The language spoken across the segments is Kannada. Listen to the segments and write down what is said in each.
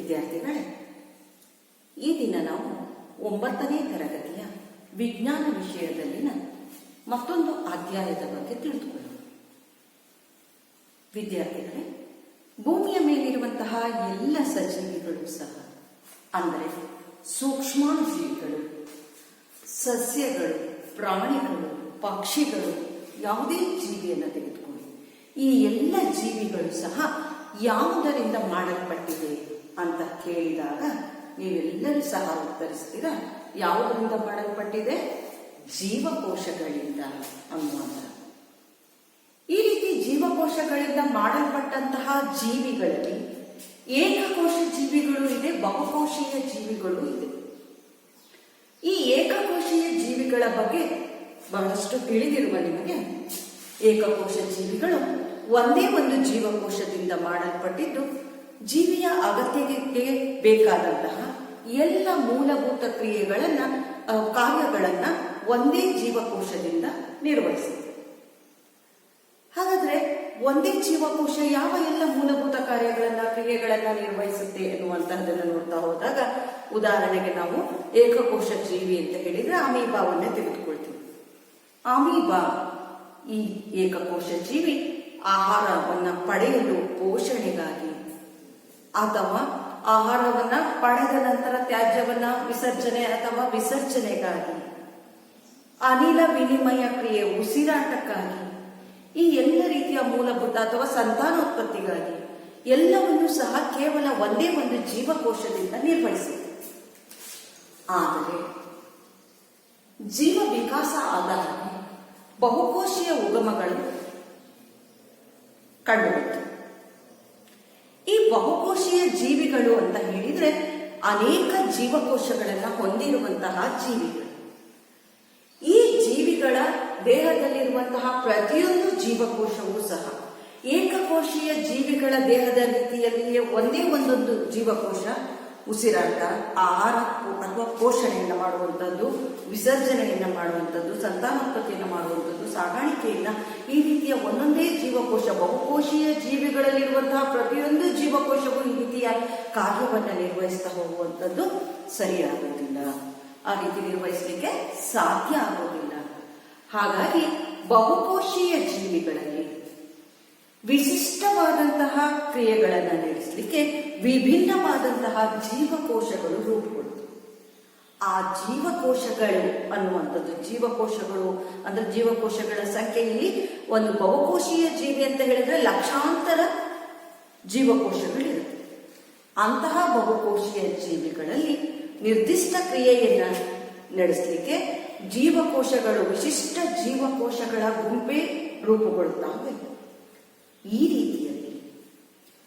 ವಿದ್ಯಾರ್ಥಿಗಳೇ, ಈ ದಿನ ನಾವು 9ನೇ ತರಗತಿಯ ವಿಜ್ಞಾನ ವಿಷಯದಲ್ಲಿನ ಮತ್ತೊಂದು ಅಧ್ಯಾಯದ ಬಗ್ಗೆ ತಿಳಿದುಕೊಳ್ಳೋಣ. ವಿದ್ಯಾರ್ಥಿಗಳೇ, ಭೂಮಿಯ ಮೇಲಿರುವಂತಹ ಎಲ್ಲ ಸಜೀವಿಗಳು ಸಹ, ಅಂದರೆ ಸೂಕ್ಷ್ಮಾಣುಜೀವಿಗಳು, ಸಸ್ಯಗಳು, ಪ್ರಾಣಿಗಳು, ಪಕ್ಷಿಗಳು, ಯಾವುದೇ ಜೀವಿಯನ್ನು ತೆಗೆದುಕೊಳ್ಳಿ, ಈ ಎಲ್ಲ ಜೀವಿಗಳು ಸಹ ಯಾವುದರಿಂದ ಮಾಡಲ್ಪಟ್ಟಿದೆ ಅಂತ ಕೇಳಿದಾಗ ನೀವೆಲ್ಲರೂ ಸಹ ಉತ್ತರಿಸ್ತೀರಾ, ಯಾವುದರಿಂದ ಮಾಡಲ್ಪಟ್ಟಿದೆ? ಜೀವಕೋಶಗಳಿಂದ ಅನ್ನುವಂಥ. ಈ ರೀತಿ ಜೀವಕೋಶಗಳಿಂದ ಮಾಡಲ್ಪಟ್ಟಂತಹ ಜೀವಿಗಳಲ್ಲಿ ಏಕಕೋಶ ಜೀವಿಗಳು ಇದೆ, ಬಹುಕೋಶೀಯ ಜೀವಿಗಳು ಇದೆ. ಈ ಏಕಕೋಶೀಯ ಜೀವಿಗಳ ಬಗ್ಗೆ ಬಹಳಷ್ಟು ತಿಳಿದಿರುವ ನಿಮಗೆ, ಏಕಕೋಶ ಜೀವಿಗಳು ಒಂದೇ ಒಂದು ಜೀವಕೋಶದಿಂದ ಮಾಡಲ್ಪಟ್ಟಿದ್ದು, ಜೀವಿಯ ಅಗತ್ಯಕ್ಕೆ ಬೇಕಾದಂತಹ ಎಲ್ಲ ಮೂಲಭೂತ ಕಾರ್ಯಗಳನ್ನ ಒಂದೇ ಜೀವಕೋಶದಿಂದ ನಿರ್ವಹಿಸುತ್ತೆ. ಹಾಗಾದ್ರೆ ಒಂದೇ ಜೀವಕೋಶ ಯಾವ ಎಲ್ಲ ಮೂಲಭೂತ ಕ್ರಿಯೆಗಳನ್ನ ನಿರ್ವಹಿಸುತ್ತೆ ಎನ್ನುವಂತಹದನ್ನು ನೋಡ್ತಾ ಹೋದಾಗ, ಉದಾಹರಣೆಗೆ ನಾವು ಏಕಕೋಶ ಜೀವಿ ಅಂತ ಹೇಳಿದ್ರೆ ಅಮೀಬಾವನ್ನೇ ತೆಗೆದುಕೊಳ್ತೀವಿ. ಅಮೀಬಾ ಈ ಏಕಕೋಶ ಜೀವಿ ಆಹಾರವನ್ನ ಪಡೆಯಲು ಪೋಷಣೆಗಾಗಿ ಅಥವಾ ಆಹಾರವನ್ನ ಪಡೆದ ನಂತರ ತ್ಯಾಜ್ಯವನ್ನ ವಿಸರ್ಜನೆ ಅಥವಾ ವಿಸರ್ಜನೆಗಾಗಿ, ಅನಿಲ ವಿನಿಮಯ ಕ್ರಿಯೆ ಉಸಿರಾಟಕ್ಕಾಗಿ, ಈ ಎಲ್ಲ ರೀತಿಯ ಮೂಲಭೂತ ಅಥವಾ ಸಂತಾನೋತ್ಪತ್ತಿಗಾಗಿ ಎಲ್ಲವನ್ನೂ ಸಹ ಕೇವಲ ಒಂದೇ ಒಂದು ಜೀವಕೋಶದಿಂದ ನಿರ್ವಹಿಸುತ್ತೆ. ಆದರೆ ಜೀವ ವಿಕಾಸ ಆದಾಗ ಬಹುಕೋಶೀಯ ಉಗಮಗಳು ಕಂಡುಬಂತು. ಈ ಬಹುಕೋಶೀಯ ಜೀವಿಗಳು ಅಂತ ಹೇಳಿದ್ರೆ ಅನೇಕ ಜೀವಕೋಶಗಳನ್ನ ಹೊಂದಿರುವಂತಹ ಜೀವಿಗಳು. ಈ ಜೀವಿಗಳ ದೇಹದಲ್ಲಿರುವಂತಹ ಪ್ರತಿಯೊಂದು ಜೀವಕೋಶವೂ ಸಹ ಏಕಕೋಶೀಯ ಜೀವಿಗಳ ದೇಹದ ರೀತಿಯಲ್ಲಿಯೇ ಒಂದೇ ಒಂದೊಂದು ಜೀವಕೋಶ ಉಸಿರಾಟ, ಆಹಾರ ಅಥವಾ ಪೋಷಣೆಯನ್ನು ಮಾಡುವಂಥದ್ದು, ವಿಸರ್ಜನೆಯನ್ನು ಮಾಡುವಂಥದ್ದು, ಸಂತಾನೋತ್ಪತ್ತಿಯನ್ನು ಮಾಡುವಂಥದ್ದು, ಸಾಗಾಣಿಕೆಯನ್ನ, ಈ ರೀತಿಯ ಒಂದೊಂದೇ ಜೀವಕೋಶ, ಬಹುಕೋಶೀಯ ಜೀವಿಗಳಲ್ಲಿರುವಂತಹ ಪ್ರತಿಯೊಂದು ಜೀವಕೋಶವು ಈ ರೀತಿಯ ಕಾರ್ಯವನ್ನು ನಿರ್ವಹಿಸ್ತಾ ಹೋಗುವಂಥದ್ದು ಸರಿಯಾಗುವುದಿಲ್ಲ. ಆ ರೀತಿ ನಿರ್ವಹಿಸಲಿಕ್ಕೆ ಸಾಧ್ಯ ಆಗುವುದಿಲ್ಲ. ಹಾಗಾಗಿ ಬಹುಕೋಶೀಯ ಜೀವಿಗಳಲ್ಲಿ ವಿಶಿಷ್ಟವಾದಂತಹ ಕ್ರಿಯೆಗಳನ್ನು ನಡೆಸಲಿಕ್ಕೆ ವಿಭಿನ್ನವಾದಂತಹ ಜೀವಕೋಶಗಳು ರೂಪುಗೊಳ್ಳುತ್ತವೆ. ಆ ಜೀವಕೋಶಗಳು ಅನ್ನುವಂಥದ್ದು, ಜೀವಕೋಶಗಳು ಅಂದ್ರೆ ಜೀವಕೋಶಗಳ ಸಂಖ್ಯೆಯಲ್ಲಿ ಒಂದು ಬಹುಕೋಶೀಯ ಜೀವಿ ಅಂತ ಹೇಳಿದ್ರೆ ಲಕ್ಷಾಂತರ ಜೀವಕೋಶಗಳಿರುತ್ತೆ. ಅಂತಹ ಬಹುಕೋಶೀಯ ಜೀವಿಗಳಲ್ಲಿ ನಿರ್ದಿಷ್ಟ ಕ್ರಿಯೆಯನ್ನ ನಡೆಸಲಿಕ್ಕೆ ಜೀವಕೋಶಗಳು, ವಿಶಿಷ್ಟ ಜೀವಕೋಶಗಳ ಗುಂಪೇ ರೂಪುಗೊಳ್ಳುತ್ತವೆ. ಈ ರೀತಿಯಲ್ಲಿ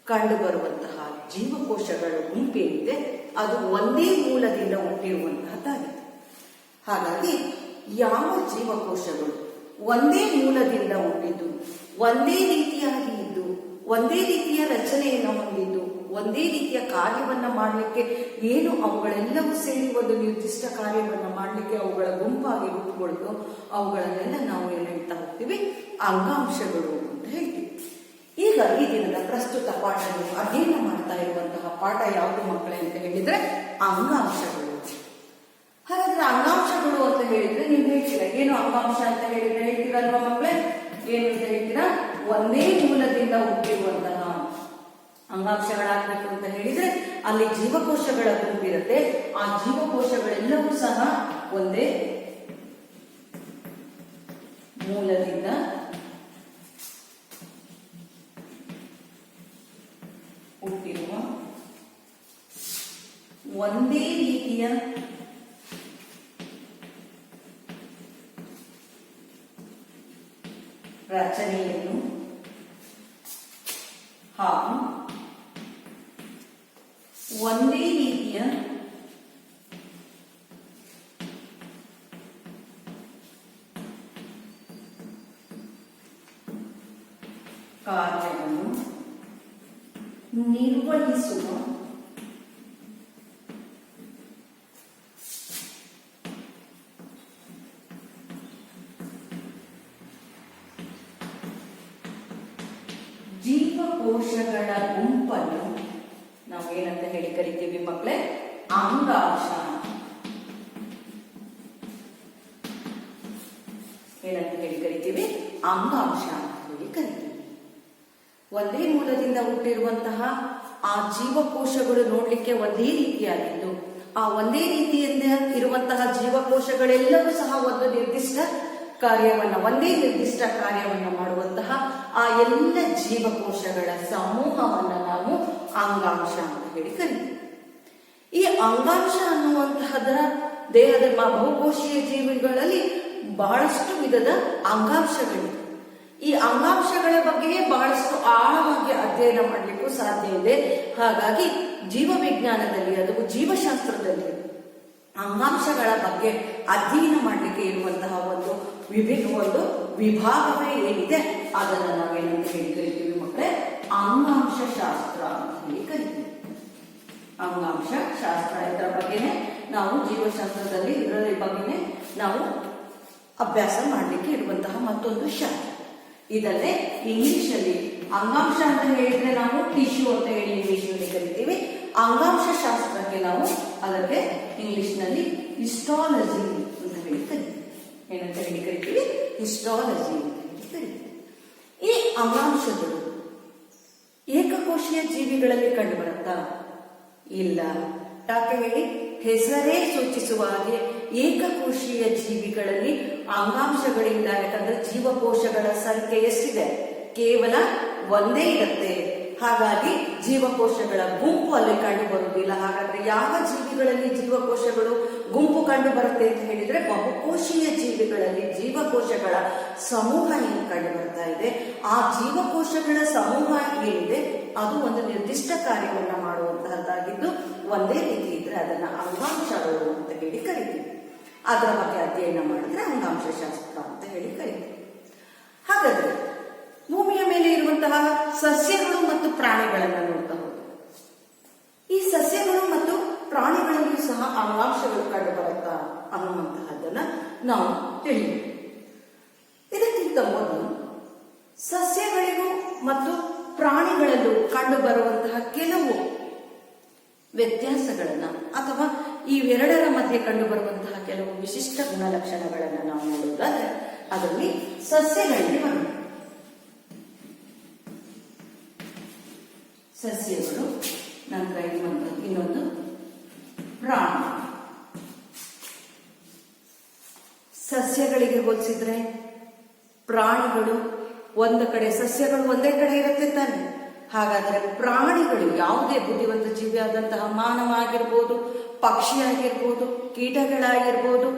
ಕಂಡುಬರುವಂತಹ ಜೀವಕೋಶಗಳ ಗುಂಪೇನಿದೆ ಅದು ಒಂದೇ ಮೂಲದಿಂದ ಹುಟ್ಟಿರುವಂತಹದ್ದಾಗಿದೆ. ಹಾಗಾಗಿ ಯಾವ ಜೀವಕೋಶಗಳು ಒಂದೇ ಮೂಲದಿಂದ ಹುಟ್ಟಿದ್ದು, ಒಂದೇ ರೀತಿಯಾಗಿ ಇದ್ದು, ಒಂದೇ ರೀತಿಯ ರಚನೆಯನ್ನು ಹೊಂದಿದ್ದು, ಒಂದೇ ರೀತಿಯ ಕಾರ್ಯವನ್ನ ಮಾಡಲಿಕ್ಕೆ ಏನು ಅವುಗಳೆಲ್ಲವೂ ಸೇರಿ ಒಂದು ನಿರ್ದಿಷ್ಟ ಕಾರ್ಯವನ್ನ ಮಾಡಲಿಕ್ಕೆ ಅವುಗಳ ಗುಂಪಾಗಿ ರೂಪುಗೊಳ್ತು, ಅವುಗಳನ್ನೆಲ್ಲ ನಾವು ಏನು ಹೇಳ್ತಾ ಹೋಗ್ತೀವಿ? ಅಂಗಾಂಶಗಳು ಅಂತ ಹೇಳ್ತೀವಿ. ಈಗ ಈ ದಿನದ ಪ್ರಸ್ತುತ ಪಾಠ ಅಧ್ಯಯನ ಮಾಡ್ತಾ ಇರುವಂತಹ ಪಾಠ ಯಾವುದು ಮಕ್ಕಳೇ ಅಂತ ಹೇಳಿದ್ರೆ ಅಂಗಾಂಶಗಳು. ಹಾಗಾದ್ರೆ ಅಂಗಾಂಶಗಳು ಅಂತ ಹೇಳಿದ್ರೆ ನೀವು ಹೇಳ್ತೀರಾ, ಏನು ಅಂಗಾಂಶ ಅಂತ ಹೇಳಿದ್ರೆ ಹೇಳ್ತೀರಲ್ವಾ ಮಕ್ಕಳೇ? ಏನು ಅಂತ ಹೇಳ್ತೀರಾ? ಒಂದೇ ಮೂಲದಿಂದ ಹುಟ್ಟಿರುವಂತಹ ಅಂಗಾಂಶಗಳಾಗಬೇಕು ಅಂತ ಹೇಳಿದ್ರೆ ಅಲ್ಲಿ ಜೀವಕೋಶಗಳ ಗುಂಪಿರುತ್ತೆ. ಆ ಜೀವಕೋಶಗಳೆಲ್ಲವೂ ಸಹ ಒಂದೇ ಮೂಲದಿಂದ ಹುಟ್ಟಿರುವ ಒಂದೇ ರೀತಿಯ ರಚನೆಯನ್ನು ಹಾಗೂ ಒಂದೇ ರೀತಿಯ ಕಾರ್ಯವನ್ನು ನಿರ್ವಹಿಸುವ ಜೀವಕೋಶಗಳ ಗುಂಪನ್ನು ನಾವು ಏನಂತ ಹೇಳಿ ಕರಿತೀವಿ ಮಕ್ಕಳೇ? ಅಂಗಾಂಶ. ಏನಂತ ಹೇಳಿ ಕರಿತೀವಿ? ಅಂಗಾಂಶ ಅಂತ ಹೇಳಿ ಕರಿತೀವಿ. ಒಂದೇ ಮೂಲದಿಂದ ಹುಟ್ಟಿರುವಂತಹ ಆ ಜೀವಕೋಶಗಳು ನೋಡ್ಲಿಕ್ಕೆ ಒಂದೇ ರೀತಿಯಾಗಿದ್ದು, ಆ ಒಂದೇ ರೀತಿಯಿಂದ ಇರುವಂತಹ ಜೀವಕೋಶಗಳೆಲ್ಲವೂ ಸಹ ಒಂದು ನಿರ್ದಿಷ್ಟ ಕಾರ್ಯವನ್ನ, ಒಂದೇ ನಿರ್ದಿಷ್ಟ ಕಾರ್ಯವನ್ನ ಮಾಡುವಂತಹ ಆ ಎಲ್ಲ ಜೀವಕೋಶಗಳ ಸಮೂಹವನ್ನ ನಾವು ಅಂಗಾಂಶ ಅಂತ ಹೇಳಿ ಕರಿತೀವಿ. ಈ ಅಂಗಾಂಶ ಅನ್ನುವಂತಹದರ ದೇಹದ ಬಹುಕೋಶೀಯ ಜೀವಿಗಳಲ್ಲಿ ಬಹಳಷ್ಟು ವಿಧದ ಅಂಗಾಂಶಗಳಿವೆ. ಈ ಅಂಗಾಂಶಗಳ ಬಗ್ಗೆ ಬಹಳಷ್ಟು ಆಳವಾಗಿ ಅಧ್ಯಯನ ಮಾಡಲಿಕ್ಕೂ ಸಾಧ್ಯ ಇದೆ. ಹಾಗಾಗಿ ಜೀವವಿಜ್ಞಾನದಲ್ಲಿ ಅಥವಾ ಜೀವಶಾಸ್ತ್ರದಲ್ಲಿ ಅಂಗಾಂಶಗಳ ಬಗ್ಗೆ ಅಧ್ಯಯನ ಮಾಡಲಿಕ್ಕೆ ಇರುವಂತಹ ಒಂದು ವಿಭಾಗವೇ ಏನಿದೆ ಅದನ್ನ ನಾವೇನಂತ ಹೇಳಿ ಕರಿತೀವಿ ಮಕ್ಕಳೇ? ಅಂಗಾಂಶ ಶಾಸ್ತ್ರ ಅಂತ ಹೇಳಿ ಕರಿತೀವಿ. ಅಂಗಾಂಶ ಶಾಸ್ತ್ರ ಇದರ ಬಗ್ಗೆನೆ ನಾವು ಜೀವಶಾಸ್ತ್ರದಲ್ಲಿ ಇದರ ಬಗ್ಗೆನೆ ನಾವು ಅಭ್ಯಾಸ ಮಾಡಲಿಕ್ಕೆ ಇರುವಂತಹ ಮತ್ತೊಂದು ಶಾಸ್ತ್ರ. ಇದನ್ನೇ ಇಂಗ್ಲಿಷ್ ಅಲ್ಲಿ ಅಂಗಾಂಶ ಅಂತ ಹೇಳಿದ್ರೆ ನಾವು ಟಿಶ್ಯೂ ಅಂತ ಹೇಳಿ ಇಂಗ್ಲಿಷ್ ನಲ್ಲಿ ಕರಿತೀವಿ. ಅಂಗಾಂಶ ಶಾಸ್ತ್ರಕ್ಕೆ ನಾವು ಅದಕ್ಕೆ ಇಂಗ್ಲಿಷ್ ನಲ್ಲಿ ಹಿಸ್ಟಾಲಜಿ ಅಂತ ಹೇಳಿ ಕರಿತೀವಿ. ಏನಂತ ಹೇಳಿ ಕರಿತೀವಿ? ಹಿಸ್ಟಾಲಜಿ ಅಂತ ಹೇಳಿ ಕರಿತೀವಿ. ಈ ಅಂಗಾಂಶಗಳು ಏಕಕೋಶೀಯ ಜೀವಿಗಳಲ್ಲಿ ಕಂಡು ಬರುತ್ತಾ? ಇಲ್ಲ. ಯಾಕೆ ಹೇಳಿ? ಹೆಸರೇ ಸೂಚಿಸುವ ಹಾಗೆ ಏಕಕೋಶೀಯ ಜೀವಿಗಳಲ್ಲಿ ಅಂಗಾಂಶಗಳಿಂದ, ಯಾಕಂದ್ರೆ ಜೀವಕೋಶಗಳ ಸಂಖ್ಯೆ ಎಷ್ಟಿದೆ? ಕೇವಲ ಒಂದೇ ಇರುತ್ತೆ. ಹಾಗಾಗಿ ಜೀವಕೋಶಗಳ ಗುಂಪು ಅಲ್ಲಿ ಕಂಡು ಬರುವುದಿಲ್ಲ. ಹಾಗಾದ್ರೆ ಯಾವ ಜೀವಿಗಳಲ್ಲಿ ಜೀವಕೋಶಗಳು ಗುಂಪು ಕಂಡು ಬರುತ್ತೆ ಅಂತ ಹೇಳಿದ್ರೆ, ಬಹುಕೋಶೀಯ ಜೀವಿಗಳಲ್ಲಿ ಜೀವಕೋಶಗಳ ಸಮೂಹ ಏನು ಕಂಡು ಬರ್ತಾ ಇದೆ, ಆ ಜೀವಕೋಶಗಳ ಸಮೂಹ ಏನಿದೆ ಅದು ಒಂದು ನಿರ್ದಿಷ್ಟ ಕಾರ್ಯವನ್ನ ಮಾಡುವಂತಹದ್ದಾಗಿದ್ದು ಒಂದೇ ರೀತಿ ಇದ್ರೆ ಅದನ್ನ ಅಂಗಾಂಶಗಳು ಅಂತ ಹೇಳಿ ಕರಿತೀವಿ. ಅದರ ಬಗ್ಗೆ ಅಧ್ಯಯನ ಮಾಡಿದ್ರೆ ಅಂಗಾಂಶ ಶಾಸ್ತ್ರ ಅಂತ ಹೇಳಿ ಕರಿತೀವಿ. ಹಾಗಾದ್ರೆ ಭೂಮಿಯ ಮೇಲೆ ಇರುವಂತಹ ಸಸ್ಯಗಳು ಮತ್ತು ಪ್ರಾಣಿಗಳನ್ನ ನೋಡ್ತಾ ಹೋಗ್ತೀವಿ. ಈ ಸಸ್ಯಗಳು ಮತ್ತು ಪ್ರಾಣಿಗಳಲ್ಲಿಯೂ ಸಹ ಅಂಗಾಂಶಗಳು ಕಂಡು ಬರುತ್ತಾ ಅನ್ನುವಂತಹದ್ದನ್ನ ನಾವು ತಿಳಿಯಬೇಕು. ಇದಕ್ಕಿಂತ ಮೊದಲು ಸಸ್ಯಗಳಿಗೂ ಮತ್ತು ಪ್ರಾಣಿಗಳಲ್ಲೂ ಕಂಡು ಬರುವಂತಹ ಕೆಲವು ವ್ಯತ್ಯಾಸಗಳನ್ನ ಅಥವಾ ಇವೆರಡರ ಮಧ್ಯೆ ಕಂಡು ಬರುವಂತಹ ಕೆಲವು ವಿಶಿಷ್ಟ ಗುಣಲಕ್ಷಣಗಳನ್ನ ನಾವು ನೋಡುವುದಾದ್ರೆ ಅದರಲ್ಲಿ ಸಸ್ಯಗಳಿಗೆ ಬರೋಣ. ಸಸ್ಯಗಳು, ನಂತರ ಇನ್ನೊಂದು ಪ್ರಾಣಿ. ಸಸ್ಯಗಳಿಗೆ ಹೋಲಿಸಿದ್ರೆ ಪ್ರಾಣಿಗಳು ಒಂದು ಕಡೆ, ಸಸ್ಯಗಳು ಒಂದೇ ಕಡೆ ಇರುತ್ತೆ ತಾನೆ. ಹಾಗಾದರೆ ಪ್ರಾಣಿಗಳು, ಯಾವುದೇ ಬುದ್ಧಿವಂತ ಜೀವಿ ಆದಂತಹ ಮಾನವ ಆಗಿರ್ಬೋದು, ಪಕ್ಷಿ ಆಗಿರ್ಬೋದು, ಕೀಟಗಳಾಗಿರ್ಬೋದು,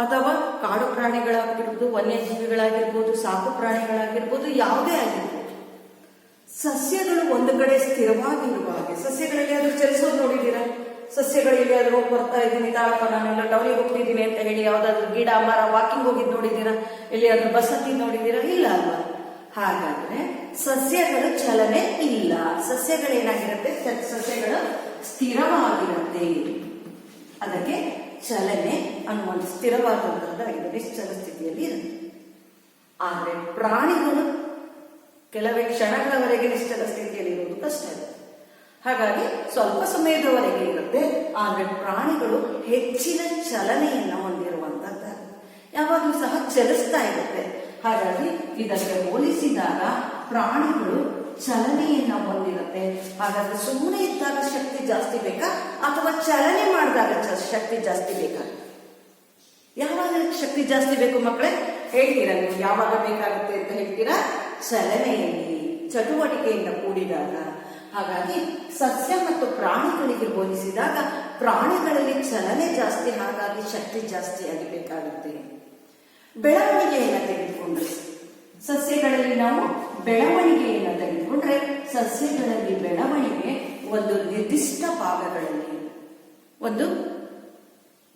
ಅಥವಾ ಕಾಡು ಪ್ರಾಣಿಗಳಾಗಿರ್ಬೋದು, ವನ್ಯಜೀವಿಗಳಾಗಿರ್ಬೋದು, ಸಾಕು ಪ್ರಾಣಿಗಳಾಗಿರ್ಬೋದು, ಯಾವುದೇ ಆಗಿರ್ಬೋದು, ಸಸ್ಯಗಳು ಒಂದು ಕಡೆ ಸ್ಥಿರವಾಗಿರುವ ಹಾಗೆ. ಸಸ್ಯಗಳಲ್ಲಿ ಅದು ಚಲಿಸೋದು ನೋಡಿದ್ದೀರಾ? ಸಸ್ಯಗಳು ಎಲ್ಲಿಯಾದ್ರೂ ಹೋಗಿ ಬರ್ತಾ ಇದ್ದೀನಿ, ತಾಳಪ್ಪ ನಾನೆಲ್ಲ ಟೌನಿಗೆ ಹೋಗ್ತಿದ್ದೀನಿ ಅಂತ ಹೇಳಿ ಯಾವ್ದಾದ್ರು ಗಿಡ ಮರ ವಾಕಿಂಗ್ ಹೋಗಿದ್ ನೋಡಿದ್ದೀರಾ? ಎಲ್ಲಿಯಾದ್ರೂ ಬಸ್ ಹತ್ತಿ ನೋಡಿದ್ದೀರಾ? ಇಲ್ಲ ಅಲ್ವಾ? ಹಾಗಾದ್ರೆ ಸಸ್ಯಗಳು ಚಲನೆ ಇಲ್ಲ. ಸಸ್ಯಗಳೇನಾಗಿರುತ್ತೆ? ಸಸ್ಯಗಳು ಸ್ಥಿರವಾಗಿರುತ್ತೆ. ಅದಕ್ಕೆ ಚಲನೆ ಅನ್ನುವಂಥ ಸ್ಥಿರವಾದಂತಹ ನಿಶ್ಚಲ ಸ್ಥಿತಿಯಲ್ಲಿ ಇರುತ್ತೆ. ಆದ್ರೆ ಪ್ರಾಣಿಗಳು ಕೆಲವೇ ಕ್ಷಣಗಳವರೆಗೆ ನಿಶ್ಚಲ ಸ್ಥಿತಿಯಲ್ಲಿ ಇರುವುದು ಕಷ್ಟ ಇದೆ. ಹಾಗಾಗಿ ಸ್ವಲ್ಪ ಸಮಯದವರೆಗೆ ಇರುತ್ತೆ. ಆದ್ರೆ ಪ್ರಾಣಿಗಳು ಹೆಚ್ಚಿನ ಚಲನೆಯನ್ನ ಹೊಂದಿರುವಂತದ್ದು, ಯಾವಾಗಲೂ ಸಹ ಚಲಿಸ್ತಾ ಇರುತ್ತೆ. ಹಾಗಾಗಿ ಇದಕ್ಕೆ ಹೋಲಿಸಿದಾಗ ಪ್ರಾಣಿಗಳು ಚಲನೆಯನ್ನ ಹೊಂದಿರುತ್ತೆ. ಹಾಗಾದ್ರೆ ಸುಮ್ಮನೆ ಇದ್ದಾಗ ಶಕ್ತಿ ಜಾಸ್ತಿ ಬೇಕಾ ಅಥವಾ ಚಲನೆ ಮಾಡಿದಾಗ ಶಕ್ತಿ ಜಾಸ್ತಿ ಬೇಕಾ? ಯಾವಾಗ ಶಕ್ತಿ ಜಾಸ್ತಿ ಬೇಕು ಮಕ್ಕಳೇ? ಹೇಳ್ತೀರಾ ನೀವು? ಯಾವಾಗ ಬೇಕಾಗುತ್ತೆ ಅಂತ ಹೇಳ್ತೀರಾ? ಚಲನೆಯಲ್ಲಿ, ಚಟುವಟಿಕೆಯಿಂದ ಕೂಡಿದಾಗ. ಹಾಗಾಗಿ ಸಸ್ಯ ಮತ್ತು ಪ್ರಾಣಿಗಳಿಗೆ ಹೋಲಿಸಿದಾಗ ಪ್ರಾಣಿಗಳಲ್ಲಿ ಚಲನೆ ಜಾಸ್ತಿ, ಹಾಗಾಗಿ ಶಕ್ತಿ ಜಾಸ್ತಿ ಆಗಬೇಕಾಗುತ್ತೆ. ಬೆಳವಣಿಗೆಯನ್ನು ತೆಗೆದುಕೊಂಡ್ರೆ, ಸಸ್ಯಗಳಲ್ಲಿ ನಾವು ಬೆಳವಣಿಗೆಯನ್ನು ತೆಗೆದುಕೊಂಡ್ರೆ, ಸಸ್ಯಗಳಲ್ಲಿ ಬೆಳವಣಿಗೆ ಒಂದು ನಿರ್ದಿಷ್ಟ ಭಾಗಗಳಲ್ಲಿ, ಒಂದು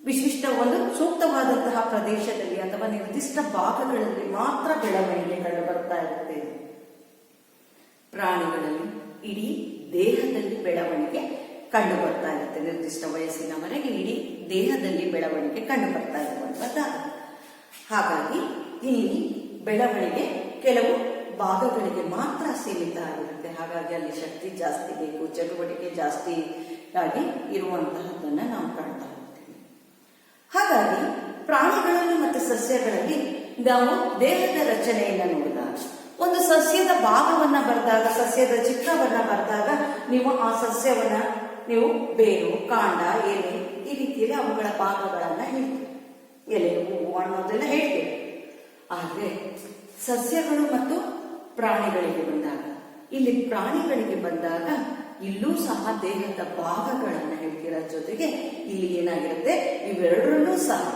ವಿಶಿಷ್ಟ, ಒಂದು ಸೂಕ್ತವಾದಂತಹ ಪ್ರದೇಶದಲ್ಲಿ ಅಥವಾ ನಿರ್ದಿಷ್ಟ ಭಾಗಗಳಲ್ಲಿ ಮಾತ್ರ ಬೆಳವಣಿಗೆ ಕಂಡು ಬರ್ತಾ ಇರುತ್ತೆ. ಪ್ರಾಣಿಗಳಲ್ಲಿ ಇಡೀ ದೇಹದಲ್ಲಿ ಬೆಳವಣಿಗೆ ಕಂಡು ಬರ್ತಾ ಇರುತ್ತೆ. ನಿರ್ದಿಷ್ಟ ವಯಸ್ಸಿನವರೆಗೆ ಇಡೀ ದೇಹದಲ್ಲಿ ಬೆಳವಣಿಗೆ ಕಂಡು ಬರ್ತಾ ಇರುವಂತದ್ದು. ಹಾಗಾಗಿ ಈ ಬೆಳವಣಿಗೆ ಕೆಲವು ಭಾಗಗಳಿಗೆ ಮಾತ್ರ ಸೀಮಿತ ಆಗಿರುತ್ತೆ. ಹಾಗಾಗಿ ಅಲ್ಲಿ ಶಕ್ತಿ ಜಾಸ್ತಿ ಬೇಕು, ಚಟುವಟಿಕೆ ಜಾಸ್ತಿ ಆಗಿ ಇರುವಂತಹದ್ದನ್ನ ನಾವು ಕಾಣ್ತಾ ಹೋಗ್ತೀವಿ. ಹಾಗಾಗಿ ಪ್ರಾಣಿಗಳಲ್ಲಿ ಮತ್ತು ಸಸ್ಯಗಳಲ್ಲಿ ನಾವು ದೇಹದ ರಚನೆಯನ್ನ ನೋಡಿದಾಗ, ಒಂದು ಸಸ್ಯದ ಭಾಗವನ್ನ ಬರೆದಾಗ, ಸಸ್ಯದ ಚಿತ್ರವನ್ನ ಬರೆದಾಗ ನೀವು ಆ ಸಸ್ಯವನ್ನ ನೀವು ಬೇರು, ಕಾಂಡ, ಎಲೆ ಈ ರೀತಿಯಲ್ಲಿ ಅವುಗಳ ಭಾಗಗಳನ್ನ ಹೇಳ್ತೀವಿ. ಎಲೆ, ಹೂವು ಅನ್ನೋದೆಲ್ಲ ಹೇಳ್ತೀವಿ. ಆದ್ರೆ ಸಸ್ಯಗಳು ಮತ್ತು ಪ್ರಾಣಿಗಳಿಗೆ ಬಂದಾಗ, ಇಲ್ಲಿ ಪ್ರಾಣಿಗಳಿಗೆ ಬಂದಾಗ ಇಲ್ಲೂ ಸಹ ದೇಹದ ಭಾಗಗಳನ್ನ ಹೇಳ್ತೀರ. ಜೊತೆಗೆ ಇಲ್ಲಿ ಏನಾಗಿರುತ್ತೆ, ಇವೆರಡರಲ್ಲೂ ಸಹ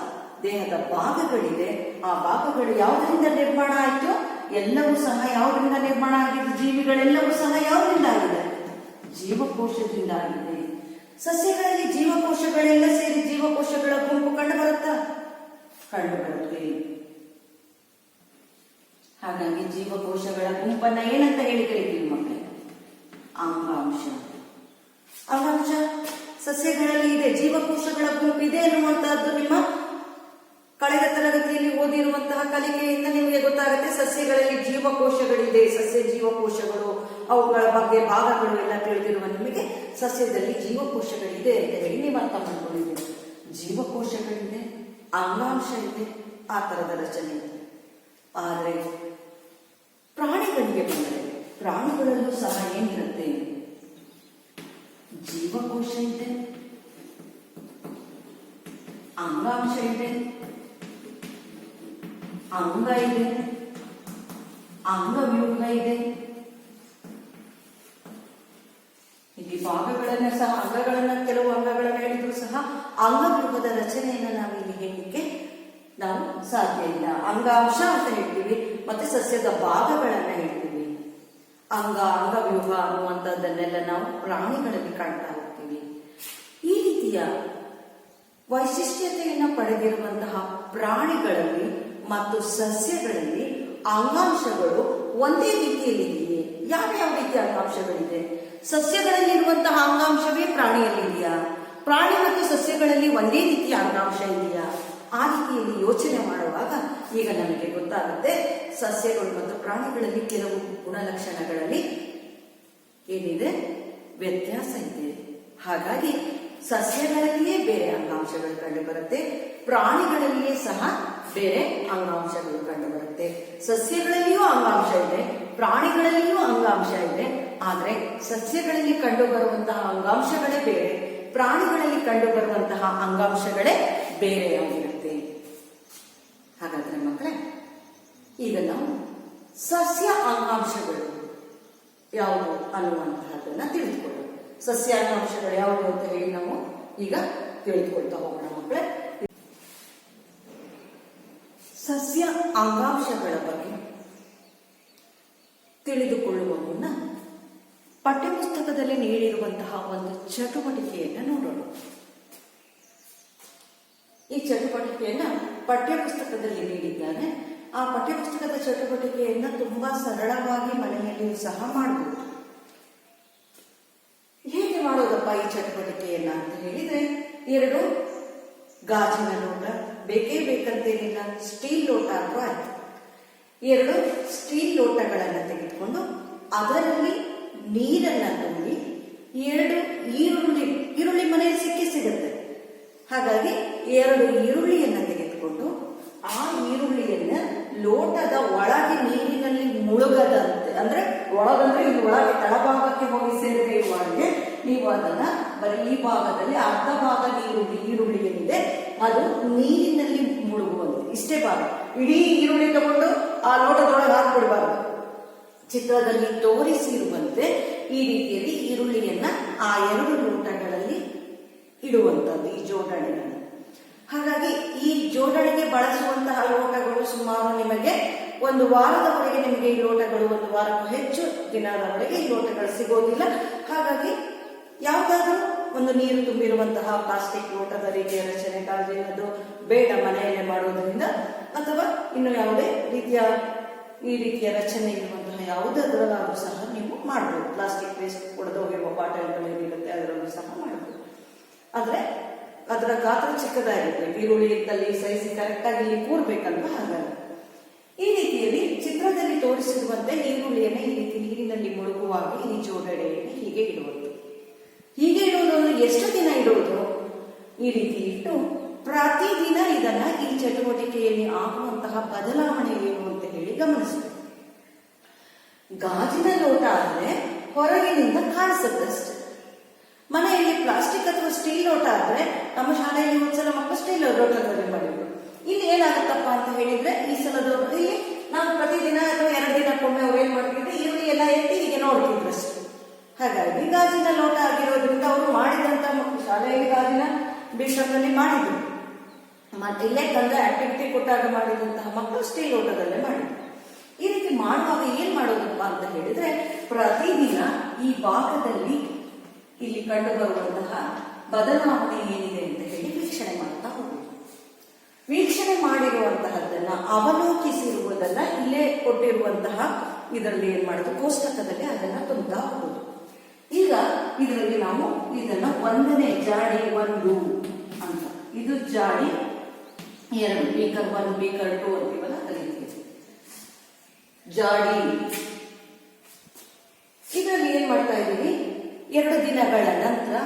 ದೇಹದ ಭಾಗಗಳಿದೆ. ಆ ಭಾಗಗಳು ಯಾವುದರಿಂದ ನಿರ್ಮಾಣ ಆಯ್ತು? ಎಲ್ಲವೂ ಸಹ ಯಾವುದರಿಂದ ನಿರ್ಮಾಣ ಆಗಿದೆ? ಜೀವಿಗಳೆಲ್ಲವೂ ಸಹ ಯಾವುದರಿಂದ ಆಗಿದೆ? ಜೀವಕೋಶದಿಂದ ಆಗಿದೆ. ಸಸ್ಯಗಳಲ್ಲಿ ಜೀವಕೋಶಗಳೆಲ್ಲ ಸೇರಿ ಜೀವಕೋಶಗಳ ಗುಂಪು ಕಂಡು ಬರುತ್ತಾ? ಕಂಡು ಬರುತ್ತೆ. ಹಾಗಾಗಿ ಜೀವಕೋಶಗಳ ಗುಂಪನ್ನ ಏನಂತ ಹೇಳಿ ಕರಿತೀವಿ ಮಕ್ಕಳೇ? ಅಂಗಾಂಶ. ಅಂಗಾಂಶ ಸಸ್ಯಗಳಲ್ಲಿ ಇದೆ, ಜೀವಕೋಶಗಳ ಗುಂಪು ಇದೆ ಅನ್ನುವಂತಹದ್ದು ನಿಮ್ಮ ಕಳೆದ ತರಗತಿಯಲ್ಲಿ ಓದಿರುವಂತಹ ಕಲಿಕೆಯಿಂದ ನಿಮಗೆ ಗೊತ್ತಾಗುತ್ತೆ. ಸಸ್ಯಗಳಲ್ಲಿ ಜೀವಕೋಶಗಳಿದೆ, ಸಸ್ಯ ಜೀವಕೋಶಗಳು, ಅವುಗಳ ಬಗ್ಗೆ ಭಾಗಗಳು ಎಲ್ಲ ತಿಳಿದಿರುವ ನಿಮಗೆ ಸಸ್ಯದಲ್ಲಿ ಜೀವಕೋಶಗಳಿದೆ ಅಂತ ಹೇಳಿ ನೀವು ಅರ್ಥ ಮಾಡ್ಕೊಂಡಿದ್ದೀರಿ. ಜೀವಕೋಶಗಳಿದೆ, ಅಂಗಾಂಶ ಇದೆ, ಆ ತರದ ರಚನೆ ಇದೆ. ಆದರೆ ಪ್ರಾಣಿಗಳಿಗೆ ಬಂದರೆ, ಪ್ರಾಣಿಗಳಲ್ಲೂ ಸಹ ಏನಿರುತ್ತೆ? ಜೀವಕೋಶ ಇದೆ, ಅಂಗಾಂಶ ಇದೆ, ಅಂಗ ಇದೆ, ಅಂಗವ್ಯೂಹ ಇದೆ. ಇಲ್ಲಿ ಭಾಗಗಳನ್ನ ಸಹ, ಅಂಗಗಳನ್ನ, ಕೆಲವು ಅಂಗಗಳನ್ನ ಹೇಳಿದ್ರು ಸಹ ಅಂಗವ್ಯೂಹದ ರಚನೆಯನ್ನ ನಾವು ಇಲ್ಲಿ ಹೇಳಲಿಕ್ಕೆ ನಾವು ಸಾಧ್ಯ ಇಲ್ಲ. ಅಂಗಾಂಶ ಅಂತ ಹೇಳ್ತೀವಿ, ಮತ್ತೆ ಸಸ್ಯದ ಭಾಗಗಳನ್ನ ಹೇಳ್ತೀವಿ. ಅಂಗವ್ಯೂಹ ಅನ್ನುವಂಥದ್ದನ್ನೆಲ್ಲ ನಾವು ಪ್ರಾಣಿಗಳಲ್ಲಿ ಕಾಣ್ತಾ ಹೋಗ್ತೀವಿ. ಈ ರೀತಿಯ ವೈಶಿಷ್ಟ್ಯತೆಯನ್ನು ಪಡೆದಿರುವಂತಹ ಪ್ರಾಣಿಗಳಲ್ಲಿ ಮತ್ತು ಸಸ್ಯಗಳಲ್ಲಿ ಅಂಗಾಂಶಗಳು ಒಂದೇ ರೀತಿಯಲ್ಲಿದೆಯೇ? ಯಾವ ರೀತಿಯ ಅಂಗಾಂಶಗಳಿದೆ? ಸಸ್ಯಗಳಲ್ಲಿರುವಂತಹ ಅಂಗಾಂಶವೇ ಪ್ರಾಣಿಯಲ್ಲಿ ಇದೆಯಾ? ಪ್ರಾಣಿ ಮತ್ತು ಸಸ್ಯಗಳಲ್ಲಿ ಒಂದೇ ರೀತಿಯ ಅಂಗಾಂಶ ಇದೆಯಾ? ಆ ರೀತಿಯಲ್ಲಿ ಯೋಚನೆ ಮಾಡುವಾಗ ಈಗ ನಮಗೆ ಗೊತ್ತಾಗುತ್ತೆ, ಸಸ್ಯಗಳು ಮತ್ತು ಪ್ರಾಣಿಗಳಲ್ಲಿ ಕೆಲವು ಗುಣಲಕ್ಷಣಗಳಲ್ಲಿ ಏನಿದೆ? ವ್ಯತ್ಯಾಸ ಇದೆ. ಹಾಗಾಗಿ ಸಸ್ಯಗಳಲ್ಲಿಯೇ ಬೇರೆ ಅಂಗಾಂಶಗಳು ಕಂಡು ಬರುತ್ತೆ, ಪ್ರಾಣಿಗಳಲ್ಲಿಯೇ ಸಹ ಬೇರೆ ಅಂಗಾಂಶಗಳು ಕಂಡು ಬರುತ್ತೆ. ಸಸ್ಯಗಳಲ್ಲಿಯೂ ಅಂಗಾಂಶ ಇದೆ, ಪ್ರಾಣಿಗಳಲ್ಲಿಯೂ ಅಂಗಾಂಶ ಇದೆ. ಆದ್ರೆ ಸಸ್ಯಗಳಲ್ಲಿ ಕಂಡು ಬರುವಂತಹ ಅಂಗಾಂಶಗಳೇ ಬೇರೆ, ಪ್ರಾಣಿಗಳಲ್ಲಿ ಕಂಡು ಬರುವಂತಹ ಅಂಗಾಂಶಗಳೇ ಬೇರೆಯಾಗಿರುತ್ತೆ. ಹಾಗಾದ್ರೆ ಮಕ್ಕಳೇ, ಈಗ ನಾವು ಸಸ್ಯ ಅಂಗಾಂಶಗಳು ಯಾವುದು ಅನ್ನುವಂತಹದನ್ನ ತಿಳಿದುಕೊಳ್ಳೋಣ. ಸಸ್ಯ ಅಂಗಾಂಶಗಳು ಯಾವುದು ಅಂತ ಹೇಳಿ ನಾವು ಈಗ ತಿಳಿದುಕೊಳ್ತಾ ಹೋಗೋಣ ಮಕ್ಕಳೇ. ಸಸ್ಯ ಅಂಗಾಂಶಗಳ ಬಗ್ಗೆ ತಿಳಿದುಕೊಳ್ಳುವ ಮುನ್ನ ಪಠ್ಯಪುಸ್ತಕದಲ್ಲಿ ನೀಡಿರುವಂತಹ ಒಂದು ಚಟುವಟಿಕೆಯನ್ನು ನೋಡೋಣ. ಈ ಚಟುವಟಿಕೆಯನ್ನ ಪಠ್ಯಪುಸ್ತಕದಲ್ಲಿ ನೀಡಿದ್ದಾನೆ. ಆ ಪಠ್ಯಪುಸ್ತಕದ ಚಟುವಟಿಕೆಯನ್ನ ತುಂಬಾ ಸರಳವಾಗಿ ಮನೆಯಲ್ಲಿಯೂ ಸಹ ಮಾಡಬಹುದು. ಹೇಗೆ ಮಾಡೋದಪ್ಪ ಈ ಚಟುವಟಿಕೆಯನ್ನ ಅಂತ ಹೇಳಿದ್ರೆ, 2 ಗಾಜಿನ ಲೋಟ, ಬೇಕೇ ಬೇಕಂತೇನಿಲ್ಲ, ಸ್ಟೀಲ್ ಲೋಟ ಅಥವಾ ಆಯ್ತು. 2 ಸ್ಟೀಲ್ ಲೋಟಗಳನ್ನು ತೆಗೆದುಕೊಂಡು ಅದರಲ್ಲಿ ನೀರನ್ನ ತುಂಬಿ 2 ಈರುಳ್ಳಿ ಮನೆಯಲ್ಲಿ ಸಿಗುತ್ತೆ. ಹಾಗಾಗಿ 2 ಈರುಳ್ಳಿಯನ್ನ ತೆಗೆದುಕೊಂಡು ಆ ಈರುಳ್ಳಿಯನ್ನ ಲೋಟದ ಒಳಗೆ ನೀರಿನಲ್ಲಿ ಮುಳುಗದಂತೆ, ಅಂದ್ರೆ ಒಳಗಂದ್ರೆ ಇಲ್ಲಿ ಒಳಗೆ ತಳಭಾಗಕ್ಕೆ ಹೋಗಿ ಸೇರದೆ ಇರುವಾಗೆ ನೀವು ಅದನ್ನ ಬರೀ ಈ ಭಾಗದಲ್ಲಿ ಅರ್ಧ ಭಾಗ ಈರುಳ್ಳಿ ಏನಿದೆ ಅದು ನೀರಿನಲ್ಲಿ ಮುಳುಗುವಂತೆ, ಇಷ್ಟೇ ಭಾಗ. ಇಡೀ ಈರುಳ್ಳಿ ತಗೊಂಡು ಆ ಲೋಟದೊಳಗೆ ಹಾಕ್ಬಿಡಬಾರ್ದು. ಚಿತ್ರದಲ್ಲಿ ತೋರಿಸಿರುವಂತೆ ಈ ರೀತಿಯಲ್ಲಿ ಈರುಳ್ಳಿಯನ್ನ ಆ 2 ಲೋಟಗಳಲ್ಲಿ ಇಡುವಂತದ್ದು, ಈ ಜೋಡಣೆಯನ್ನು. ಹಾಗಾಗಿ ಈ ಜೋಡಣೆಗೆ ಬಳಸುವಂತಹ ಲೋಟಗಳು ಸುಮಾರು ನಿಮಗೆ 1 ವಾರದವರೆಗೆ, ನಿಮಗೆ ಈ ಲೋಟಗಳು 1 ವಾರಕ್ಕೂ ಹೆಚ್ಚು ದಿನದವರೆಗೆ ಈ ಲೋಟಗಳು ಸಿಗೋದಿಲ್ಲ. ಹಾಗಾಗಿ ಯಾವುದಾದ್ರೂ ಒಂದು ನೀರು ತುಂಬಿರುವಂತಹ ಪ್ಲಾಸ್ಟಿಕ್ ಲೋಟದ ರೀತಿಯ ರಚನೆ ಕಾಳಜಿನದು ಬೇಡ ಮನೆಯಲ್ಲೇ ಮಾಡೋದ್ರಿಂದ, ಅಥವಾ ಇನ್ನು ಯಾವುದೇ ರೀತಿಯ ಈ ರೀತಿಯ ರಚನೆ ಇರುವಂತಹ ಯಾವುದಾದ್ರಲ್ಲಾದ್ರೂ ಸಹ ನೀವು ಮಾಡಬಹುದು. ಪ್ಲಾಸ್ಟಿಕ್ ವೇಸ್ಟ್ ಒಡೆದೋಗಿರುವ ಬಾಟಲ್ಗಳು ಏನಿರುತ್ತೆ ಅದರಲ್ಲೂ ಸಹ ಮಾಡಬಹುದು. ಆದ್ರೆ ಅದರ ಗಾತ್ರ ಚಿಕ್ಕದಾಗಿರುತ್ತೆ, ಈರುಳ್ಳಿ ಇದ್ದಲ್ಲಿ ಸೈಜ್ ಕರೆಕ್ಟ್ ಆಗಿ ಇಲ್ಲಿ ಕೂರ್ಬೇಕಲ್ವಾ. ಹಾಗಾಗಿ ಈ ರೀತಿಯಲ್ಲಿ ಚಿತ್ರದಲ್ಲಿ ತೋರಿಸಿರುವಂತೆ ಈರುಳ್ಳಿಯನ್ನು ಈ ರೀತಿ ನೀರಿನಲ್ಲಿ ಮುಳುಗುವಾಗ ಈ ಜೋಡಣೆಯನ್ನು ಹೀಗೆ ಇಡುವುದು ಇಡೋದು ಎಷ್ಟು ದಿನ ಇಡೋದು? ಈ ರೀತಿ ಇಟ್ಟು ಪ್ರತಿದಿನ ಇದನ್ನ ಈ ಚಟುವಟಿಕೆಯಲ್ಲಿ ಆಗುವಂತಹ ಬದಲಾವಣೆ ಏನು ಅಂತ ಹೇಳಿ ಗಮನಿಸಬೇಕು. ಗಾಜಿನ ಲೋಟ ಆದ್ರೆ ಹೊರಗಿನಿಂದ ಕಾಣಿಸುತ್ತಷ್ಟೆ. ಮನೆಯಲ್ಲಿ ಪ್ಲಾಸ್ಟಿಕ್ ಅಥವಾ ಸ್ಟೀಲ್ ಲೋಟ ಆದ್ರೆ, ನಮ್ಮ ಶಾಲೆಯಲ್ಲಿ ಒಂದ್ಸಲ ಮಕ್ಕಳು ಸ್ಟೀಲ್ ಲೋಟದಲ್ಲಿ ಮಾಡಿದ್ರು. ಇಲ್ಲಿ ಏನಾಗುತ್ತಪ್ಪ ಅಂತ ಹೇಳಿದ್ರೆ, ಈ ಸಲದ ಇಲ್ಲಿ ನಾವು ಪ್ರತಿದಿನ ಅಥವಾ 2 ದಿನಕ್ಕೊಮ್ಮೆ ಅವ್ರು ಏನ್ ಮಾಡ್ತಿದ್ರೆ ಈರುಳ್ಳಿ ಎಲ್ಲ ಎತ್ತಿ ಹೀಗೆ ನೋಡ್ತಿದ್ರು ಅಷ್ಟೇ. ಹಾಗಾಗಿ ಗಾಜಿನ ಲೋಟ ಆಗಿರೋದ್ರಿಂದ ಅವರು ಮಾಡಿದಂತ ಮಕ್ಕಳು ಶಾಲೆಯಲ್ಲಿ ಗಾಜಿನ ಬೇಷದಲ್ಲಿ ಮಾಡಿದ್ರು. ಇಲ್ಲೇ ತಂದ ಆಕ್ಟಿವಿಟಿ ಕೊಟ್ಟಾಗ ಮಾಡಿದಂತಹ ಮಕ್ಕಳು ಸ್ಟೀಲ್ ಲೋಟದಲ್ಲೇ ಮಾಡಿದ್ರು. ಈ ರೀತಿ ಮಾಡುವಾಗ ಏನ್ ಮಾಡೋದಪ್ಪ ಅಂತ ಹೇಳಿದ್ರೆ, ಪ್ರತಿದಿನ ಈ ಭಾಗದಲ್ಲಿ ಇಲ್ಲಿ ಕಂಡು ಬರುವಂತಹ ಬದಲಾವಣೆ ಏನಿದೆ ಅಂತ ಹೇಳಿ ವೀಕ್ಷಣೆ ಮಾಡ್ತಾ ಹೋಗುದು. ವೀಕ್ಷಣೆ ಮಾಡಿರುವಂತಹದ್ದನ್ನ ಅವಲೋಕಿಸಿರುವುದನ್ನ ಇಲ್ಲೇ ಕೊಟ್ಟಿರುವಂತಹ ಇದರಲ್ಲಿ ಏನ್ ಮಾಡುದು, ಕೋಷ್ಟಕದಲ್ಲಿ ಅದನ್ನ ತುಂಬುತ್ತಾ ಹೋಗುದು. ಈಗ ಇದರಲ್ಲಿ ನಾವು ಇದನ್ನ 1ನೇ ಜಾಡಿ 1 ಅಂತ, ಇದು ಜಾಡಿ 2, ಬೀಕರ್ 1 ಬೀಕರ್ 2 ಅಂತೀವಲ್ಲ ಅದೇ ಜಾಡಿ. ಇದರಲ್ಲಿ ಏನ್ ಮಾಡ್ತಾ ಇದ್ದೀವಿ, 2 ದಿನಗಳ ನಂತರ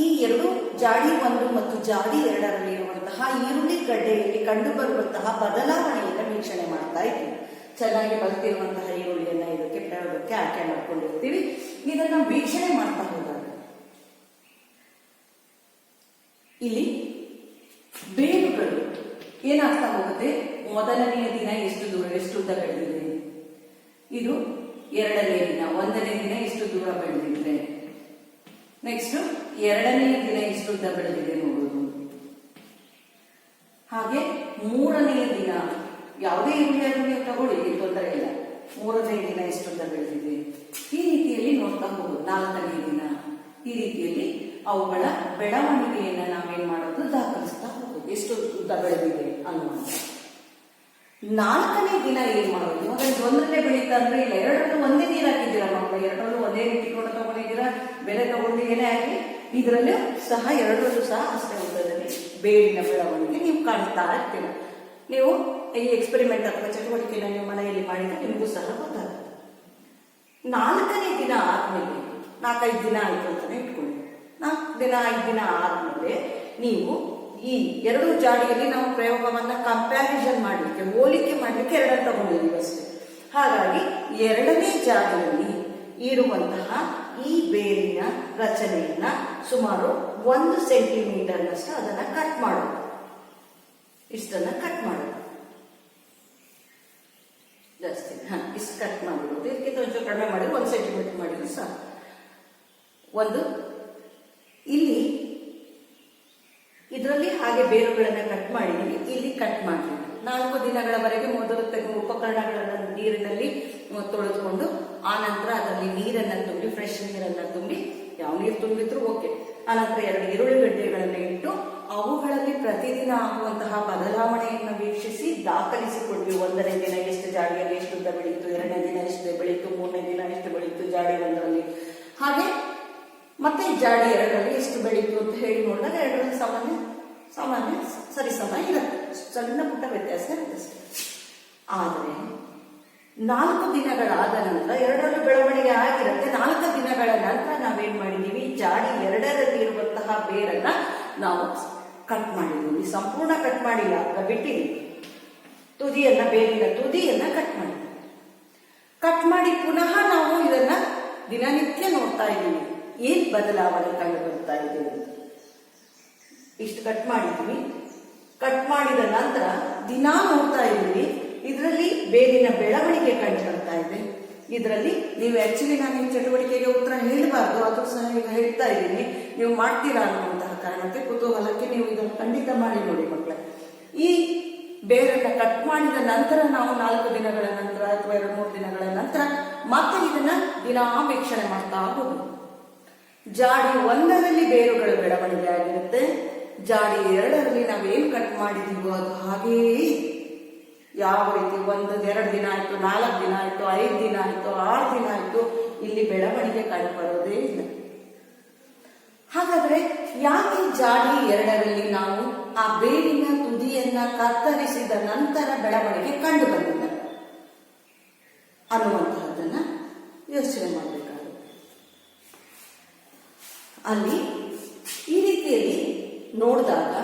ಈ 2 ಜಾಡಿ 1 ಮತ್ತು ಜಾಡಿ 2ರಲ್ಲಿ ಇರುವಂತಹ ಈರುಳ್ಳಿ ಗಡ್ಡೆಯಲ್ಲಿ ಕಂಡು ಬರುವಂತಹ ಬದಲಾವಣೆಯನ್ನು ವೀಕ್ಷಣೆ ಮಾಡ್ತಾ ಇದ್ದೀವಿ. ಚೆನ್ನಾಗಿ ಬಲ್ತಿರುವಂತಹ ಈರುಳ್ಳಿಯನ್ನ ಇದಕ್ಕೆ ಪ್ರಯೋಗಕ್ಕೆ ಆಯ್ಕೆ ಮಾಡ್ಕೊಂಡಿರ್ತೀವಿ. ಇದನ್ನ ವೀಕ್ಷಣೆ ಮಾಡ್ತಾ ಹೋದಾಗ ಇಲ್ಲಿ ಬೇರುಗಳು ಏನಾಗ್ತಾ ಹೋಗುತ್ತೆ. ಮೊದಲನೆಯ ದಿನ ಎಷ್ಟು ಉದ್ದ ಬೆಳೆದಿದೆ, ಇದು 2ನೇ ದಿನ, 1ನೇ ದಿನ ಎಷ್ಟು ದೂರ ಬೆಳೆದಿದೆ, ನೆಕ್ಸ್ಟ್ 2ನೇ ದಿನ ಎಷ್ಟು ಉದ್ದ ಬೆಳೆದಿದೆ ನೋಡುವುದು. ಹಾಗೆ 3ನೇ ದಿನ ಯಾವುದೇ ಈರುಳ್ಳಿಯನ್ನು ನೀವು ತಗೊಳ್ಳಿ, ತೊಂದರೆ ಇಲ್ಲ. 3ನೇ ದಿನ ಎಷ್ಟು ಉದ್ದ ಬೆಳೆದಿದೆ, ಈ ರೀತಿಯಲ್ಲಿ ನೋಡ್ತಾ ಹೋಗುದು. 4ನೇ ದಿನ, ಈ ರೀತಿಯಲ್ಲಿ ಅವುಗಳ ಬೆಳವಣಿಗೆಯನ್ನ ನಾವೇನ್ ಮಾಡೋದು, ದಾಖಲಿಸ್ತಾ ಹೋಗುದು, ಎಷ್ಟು ಉದ್ದ ಬೆಳೆದಿದೆ ಅನ್ನುವಂಥ. 4ನೇ ದಿನ ಏನ್ ಮಾಡೋದು, ಅದನ್ನು 1ರಲ್ಲೇ ಬೆಳೀತಾ ಅಂದ್ರೆ ಇಲ್ಲ, 2ರಲ್ಲೂ ಒಂದೇ ನೀರು ಹಾಕಿದ್ದೀರಾ ಮಕ್ಕಳು, 2ರಲ್ಲೂ ಒಂದೇ ರೀತಿ ಕೂಡ ತಗೊಂಡಿದ್ದೀರಾ, ಬೇರೆ ತಗೊಂಡು ಏನೇ ಆಗಿ ಇದರಲ್ಲೂ ಸಹ 2ರಲ್ಲೂ ಸಹ ಅಷ್ಟೇ ಉದ್ದದಲ್ಲಿ ಬೇರಿನ ಬೆಳವಣಿಗೆ ನೀವು ಕಾಣ್ತಾ ಇರ್ತೀರ. ನೀವು ಈ ಎಕ್ಸ್ಪೆರಿಮೆಂಟ್ ಅಥವಾ ಚಟುವಟಿಕೆಯನ್ನು ನೀವು ಮನೆಯಲ್ಲಿ ಮಾಡಿದ್ರೆ ನಿಮಗೂ ಸಹ ಗೊತ್ತಾಗುತ್ತೆ. 4ನೇ ದಿನ ಆದ್ಮೇಲೆ, 4-5 ದಿನ ಆಯ್ತು ಅಂತಾನೆ ಇಟ್ಕೊಳ್ಳಿ. 4 ದಿನ 5 ದಿನ ಆದ್ಮೇಲೆ ನೀವು ಈ 2 ಜಾಡಿಯಲ್ಲಿ ನಾವು ಪ್ರಯೋಗವನ್ನ ಕಂಪ್ಯಾರಿಸನ್ ಮಾಡಲಿಕ್ಕೆ, ಹೋಲಿಕೆ ಮಾಡಲಿಕ್ಕೆ 2 ತಗೊಂಡಿದ್ದೀವಿ ಅಷ್ಟೇ. ಹಾಗಾಗಿ 2ನೇ ಜಾಡಿಯಲ್ಲಿ ಇರುವಂತಹ ಈ ಬೇರಿನ ರಚನೆಯನ್ನ ಸುಮಾರು 1 ಸೆಂಟಿಮೀಟರ್ನಷ್ಟು ಅದನ್ನ ಕಟ್ ಮಾಡೋದು. ಇಷ್ಟನ್ನ ಕಟ್ ಮಾಡೋದು, ಜಾಸ್ತಿ ಇಷ್ಟು ಕಟ್ ಮಾಡಿರೋದು. ಇದಕ್ಕಿಂತ ಒಂಚೂರು ಕಡಿಮೆ ಮಾಡಿದ್ರು 1 ಸೆಂಟಿಮೀಟರ್ ಮಾಡಿದ್ರು ಸಹ. ಇಲ್ಲಿ ಇದರಲ್ಲಿ ಹಾಗೆ ಬೇರುಗಳನ್ನ ಕಟ್ ಮಾಡಿದೀವಿ, ಇಲ್ಲಿ ಕಟ್ ಮಾಡಿದ್ವಿ. 4 ದಿನಗಳವರೆಗೆ ಮೊದಲು ಉಪಕರಣಗಳನ್ನು ನೀರಿನಲ್ಲಿ ತೊಳೆದುಕೊಂಡು ಆ ನಂತರ ಅದರಲ್ಲಿ ನೀರನ್ನ ತುಂಬಿ, ಫ್ರೆಶ್ ನೀರನ್ನ ತುಂಬಿ, ಯಾವ ನೀರು ತುಂಬಿದ್ರು ಓಕೆ. ಆನಂತರ 2 ಈರುಳ್ಳಿ ಗಡ್ಡೆಗಳನ್ನು ಇಟ್ಟು ಅವುಗಳಲ್ಲಿ ಪ್ರತಿದಿನ ಆಗುವಂತಹ ಬದಲಾವಣೆಯನ್ನು ವೀಕ್ಷಿಸಿ ದಾಖಲಿಸಿಕೊಂಡ್ವಿ. 1ನೇ ದಿನ ಎಷ್ಟು ಜಾಡಿಯಲ್ಲಿ ಎಷ್ಟು ಉದ್ದ ಬೆಳೀತು, 2ನೇ ದಿನ ಎಷ್ಟು ಬೆಳೀತು, 3ನೇ ದಿನ ಎಷ್ಟು ಬೆಳೀತು ಜಾಡಿ 1ರಲ್ಲಿ, ಹಾಗೆ ಮತ್ತೆ ಜಾಡಿ 2ರಲ್ಲಿ ಎಷ್ಟು ಬೆಳೀತು ಅಂತ ಹೇಳಿ ನೋಡಿದಾಗ 2ರಲ್ಲಿ ಸಾಮಾನ್ಯ ಸರಿಸಮ ಇರುತ್ತೆ, ಸಣ್ಣ ಪುಟ್ಟ ವ್ಯತ್ಯಾಸ ಇರುತ್ತೆ ಅಷ್ಟೇ. ಆದರೆ 4 ದಿನಗಳಾದ ನಂತರ 2ರಲ್ಲೂ ಬೆಳವಣಿಗೆ ಆಗಿರುತ್ತೆ. 4 ದಿನಗಳ ನಂತರ ನಾವೇನ್ ಮಾಡಿದೀವಿ, ಜಾಡಿ 2ರಲ್ಲಿ ಇರುವಂತಹ ಬೇರನ್ನ ನಾವು ಕಟ್ ಮಾಡಿದೀವಿ. ಸಂಪೂರ್ಣ ಕಟ್ ಮಾಡಿಲ್ಲ, ಬಿಟ್ಟಿದ್ದೀವಿ. ತುದಿಯನ್ನ, ಬೇರಿನ ತುದಿಯನ್ನ ಕಟ್ ಮಾಡಿದ್ವಿ. ಕಟ್ ಮಾಡಿ ಪುನಃ ನಾವು ಇದನ್ನ ದಿನನಿತ್ಯ ನೋಡ್ತಾ ಇದ್ದೀವಿ, ಏನ್ ಬದಲಾವಣೆ ಕಂಡು ಬರ್ತಾ ಇದೆ. ಇಷ್ಟು ಕಟ್ ಮಾಡಿದ್ವಿ. ಕಟ್ ಮಾಡಿದ ನಂತರ ದಿನಾ ನೋಡ್ತಾ ಇದ್ದೀವಿ, ಇದರಲ್ಲಿ ಬೇರಿನ ಬೆಳವಣಿಗೆ ಕಂಡು ಬರ್ತಾ ಇದೆ. ಇದರಲ್ಲಿ ನೀವು ಆಕ್ಚುಲಿ ನಾನು ಈ ಚಟುವಟಿಕೆಗೆ ಉತ್ತರ ಹೇಳಬಾರ್ದು, ಅದು ಸಹ ಈಗ ಹೇಳ್ತಾ ಇದ್ದೀನಿ, ನೀವು ಮಾಡ್ತೀರಾ ಅನ್ನುವಂತಹ ಕಾರಣಕ್ಕೆ, ಕುತೂಹಲಕ್ಕೆ ನೀವು ಇದನ್ನು ಖಂಡಿತ ಮಾಡಿ ನೋಡಿ ಮಕ್ಕಳೇ. ಈ ಬೇರನ್ನ ಕಟ್ ಮಾಡಿದ ನಂತರ ನಾವು 4 ದಿನಗಳ ನಂತರ ಅಥವಾ 2-3 ದಿನಗಳ ನಂತರ ಮತ್ತೆ ಇದನ್ನ ದಿನಾ ವೀಕ್ಷಣೆ ಮಾಡ್ತಾ ಹೋಗುದು. ಜಾಡಿ 1ರಲ್ಲಿ ಬೇರುಗಳ ಬೆಳವಣಿಗೆ ಆಗಿರುತ್ತೆ, ಜಾಡಿ 2ರಲ್ಲಿ ನಾವೇನ್ ಕಟ್ ಮಾಡಿದೀವೋ ಅದು ಹಾಗೆಯೇ ಯಾವ ರೀತಿ 1-2 ದಿನ ಆಯ್ತು, 4 ದಿನ ಆಯ್ತು, 5 ದಿನ ಆಯ್ತು, 6 ದಿನ ಆಯ್ತು, ಇಲ್ಲಿ ಬೆಳವಣಿಗೆ ಕಂಡು ಬರೋದೇ ಇಲ್ಲ. ಹಾಗಾದ್ರೆ ಯಾಕೆ ಜಾಡಿ 2ರಲ್ಲಿ ನಾವು ಆ ಬೇರಿನ ತುದಿಯನ್ನ ಕತ್ತರಿಸಿದ ನಂತರ ಬೆಳವಣಿಗೆ ಕಂಡು ಬಂದಿಲ್ಲ ಅನ್ನುವಂತಹದ್ದನ್ನ ಯೋಚನೆ ಮಾಡಬೇಕಾಗುತ್ತೆ. ಅಲ್ಲಿ ನೋಡಿದಾಗ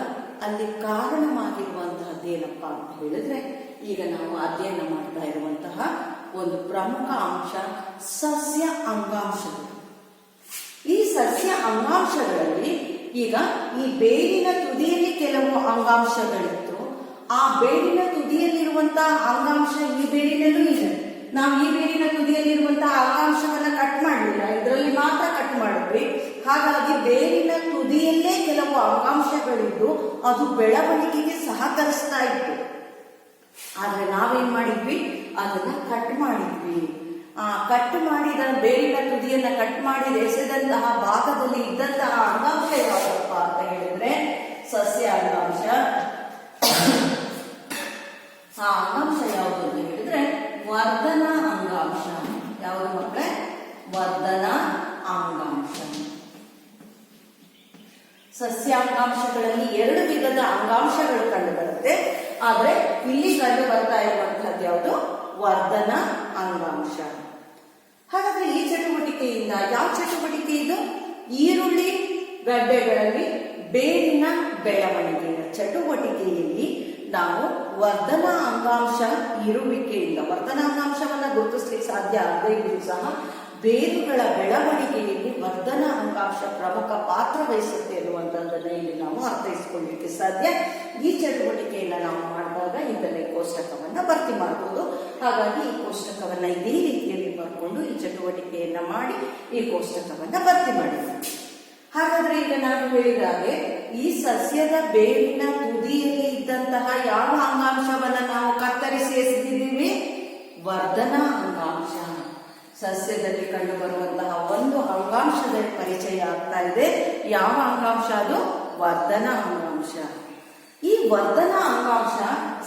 ಅಲ್ಲಿ ಕಾರಣವಾಗಿರುವಂತಹದ್ದೇನಪ್ಪಾ ಅಂತ ಹೇಳಿದ್ರೆ, ಈಗ ನಾವು ಅಧ್ಯಯನ ಮಾಡ್ತಾ ಇರುವಂತಹ ಒಂದು ಪ್ರಮುಖ ಅಂಶ ಸಸ್ಯ ಅಂಗಾಂಶಗಳು. ಈ ಸಸ್ಯ ಅಂಗಾಂಶಗಳಲ್ಲಿ ಈಗ ಈ ಬೇರಿನ ತುದಿಯಲ್ಲಿ ಕೆಲವು ಅಂಗಾಂಶಗಳಿತ್ತು. ಆ ಬೇರಿನ ತುದಿಯಲ್ಲಿರುವಂತಹ ಅಂಗಾಂಶ ಈ ಬೇರಿನಲ್ಲೂ ಇದೆ. ನಾವು ಈ ಬೇರಿನ ತುದಿಯಲ್ಲಿರುವಂತಹ ಅಂಗಾಂಶವನ್ನ ಕಟ್ ಮಾಡಲಿಲ್ಲ, ಇದರಲ್ಲಿ ಮಾತ್ರ ಕಟ್ ಮಾಡಿದ್ವಿ. ಹಾಗಾಗಿ ಬೇರಿನ ತುದಿಯಲ್ಲೇ ಕೆಲವು ಅಂಗಾಂಶಗಳಿದ್ದು ಅದು ಬೆಳವಣಿಗೆಗೆ ಸಹಕರಿಸ್ತಾ ಇತ್ತು. ಆದ್ರೆ ನಾವೇನ್ ಮಾಡಿದ್ವಿ, ಅದನ್ನ ಕಟ್ ಮಾಡಿದ್ವಿ. ಕಟ್ ಮಾಡಿದ ಬೇರಿನ ತುದಿಯನ್ನ ಕಟ್ ಮಾಡಿ ಎಸೆದಂತಹ ಭಾಗದಲ್ಲಿ ಇದ್ದಂತಹ ಅಂಗಾಂಶ ಯಾವುದಪ್ಪ ಅಂತ ಹೇಳಿದ್ರೆ ಸಸ್ಯ ಅಂಗಾಂಶ. ಆ ಅಂಗಾಂಶ ಯಾವುದು ಅಂತ ಹೇಳಿದ್ರೆ ವರ್ಧನ ಅಂಗಾಂಶ. ಯಾವುದು ಮಕ್ಕಳೇ? ವರ್ಧನ ಅಂಗಾಂಶ. ಸಸ್ಯಾಂಗಾಂಶಗಳಲ್ಲಿ 2 ವಿಧದ ಅಂಗಾಂಶಗಳು ಕಂಡು ಬರುತ್ತೆ. ಆದ್ರೆ ಇಲ್ಲಿ ಕಂಡು ಬರ್ತಾ ಇರುವಂತಹದ್ದು ಯಾವುದು? ವರ್ಧನ ಅಂಗಾಂಶ. ಹಾಗಾದ್ರೆ ಈ ಚಟುವಟಿಕೆಯಿಂದ ಯಾವ ಚಟುವಟಿಕೆ ಇದು? ಈರುಳ್ಳಿ ಗಡ್ಡೆಗಳಲ್ಲಿ ಬೇರಿನ ಬೆಳವಣಿಗೆಯ ಚಟುವಟಿಕೆಯಲ್ಲಿ ನಾವು ವರ್ಧನ ಅಂಗಾಂಶ ಇರುವಿಕೆಯಿಂದ ವರ್ಧನ ಅಂಗಾಂಶವನ್ನ ಗುರುತಿಸ್ಲಿಕ್ಕೆ ಸಾಧ್ಯ ಆಗದೇ ಇದ್ರೂ ಸಹ ಬೇರುಗಳ ಬೆಳವಣಿಗೆಯಲ್ಲಿ ವರ್ಧನ ಅಂಗಾಂಶ ಪ್ರಮುಖ ಪಾತ್ರ ವಹಿಸುತ್ತೆ ಅನ್ನುವಂಥದ್ದನ್ನ ಇಲ್ಲಿ ನಾವು ಅರ್ಥೈಸಿಕೊಳ್ಳಲಿಕ್ಕೆ ಸಾಧ್ಯ. ಈ ಚಟುವಟಿಕೆಯನ್ನ ನಾವು ಮಾಡಿದಾಗ ಇದನ್ನೇ ಕೋಷ್ಟಕವನ್ನ ಭರ್ತಿ ಮಾಡಬಹುದು. ಹಾಗಾಗಿ ಈ ಕೋಷ್ಟಕವನ್ನ ಇದೇ ರೀತಿಯಲ್ಲಿ ಬರ್ಕೊಂಡು ಈ ಚಟುವಟಿಕೆಯನ್ನ ಮಾಡಿ ಈ ಕೋಷ್ಟಕವನ್ನ ಭರ್ತಿ ಮಾಡಿದ್ವಿ. ಹಾಗಾದ್ರೆ ಈಗ ನಾನು ಹೇಳಿದಾಗೆ ಈ ಸಸ್ಯದ ಬೇರಿನ ತುದಿಯಲ್ಲಿ ಇದ್ದಂತಹ ಯಾವ ಅಂಗಾಂಶವನ್ನ ನಾವು ಕತ್ತರಿಸಿ ಎಸೆದಿದ್ದೀವಿ? ವರ್ಧನ ಅಂಗಾಂಶ. ಸಸ್ಯದಲ್ಲಿ ಕಂಡು ಬರುವಂತಹ ಒಂದು ಅಂಗಾಂಶದ ಪರಿಚಯ ಆಗ್ತಾ ಇದೆ. ಯಾವ ಅಂಗಾಂಶ ಅದು? ವರ್ಧನ ಅಂಗಾಂಶ. ಈ ವರ್ಧನ ಅಂಗಾಂಶ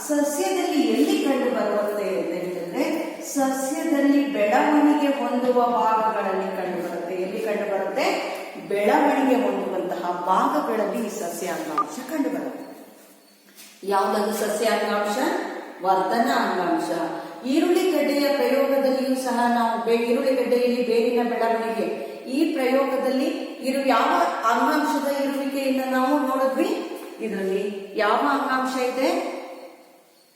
ಸಸ್ಯದಲ್ಲಿ ಎಲ್ಲಿ ಕಂಡು ಬರುತ್ತೆ ಅಂತ ಹೇಳಿದ್ರೆ ಸಸ್ಯದಲ್ಲಿ ಬೆಳವಣಿಗೆ ಹೊಂದುವ ಭಾಗಗಳಲ್ಲಿ ಕಂಡು ಬರುತ್ತೆ. ಎಲ್ಲಿ ಕಂಡು ಬರುತ್ತೆ? ಬೆಳವಣಿಗೆ ಹೊಂದುವಂತಹ ಭಾಗಗಳಲ್ಲಿ ಈ ಸಸ್ಯಾಂಗಾಂಶ ಕಂಡು ಬರುತ್ತೆ. ಯಾವುದೊಂದು ಸಸ್ಯಾಂಗಾಂಶ? ವರ್ಧನ ಅಂಗಾಂಶ. ಈರುಳ್ಳಿಗಡ್ಡೆಯ ಪ್ರಯೋಗದಲ್ಲಿಯೂ ಸಹ ನಾವು ಈರುಳ್ಳಿಗಡ್ಡೆಯಲ್ಲಿ ಬೇರಿನ ಬೆಳವಣಿಗೆ ಈ ಪ್ರಯೋಗದಲ್ಲಿ ಯಾವ ಅಂಗಾಂಶದ ಇರುವಿಕೆಯಿಂದ ನಾವು ನೋಡಿದ್ವಿ? ಇದರಲ್ಲಿ ಯಾವ ಅಂಗಾಂಶ ಇದೆ?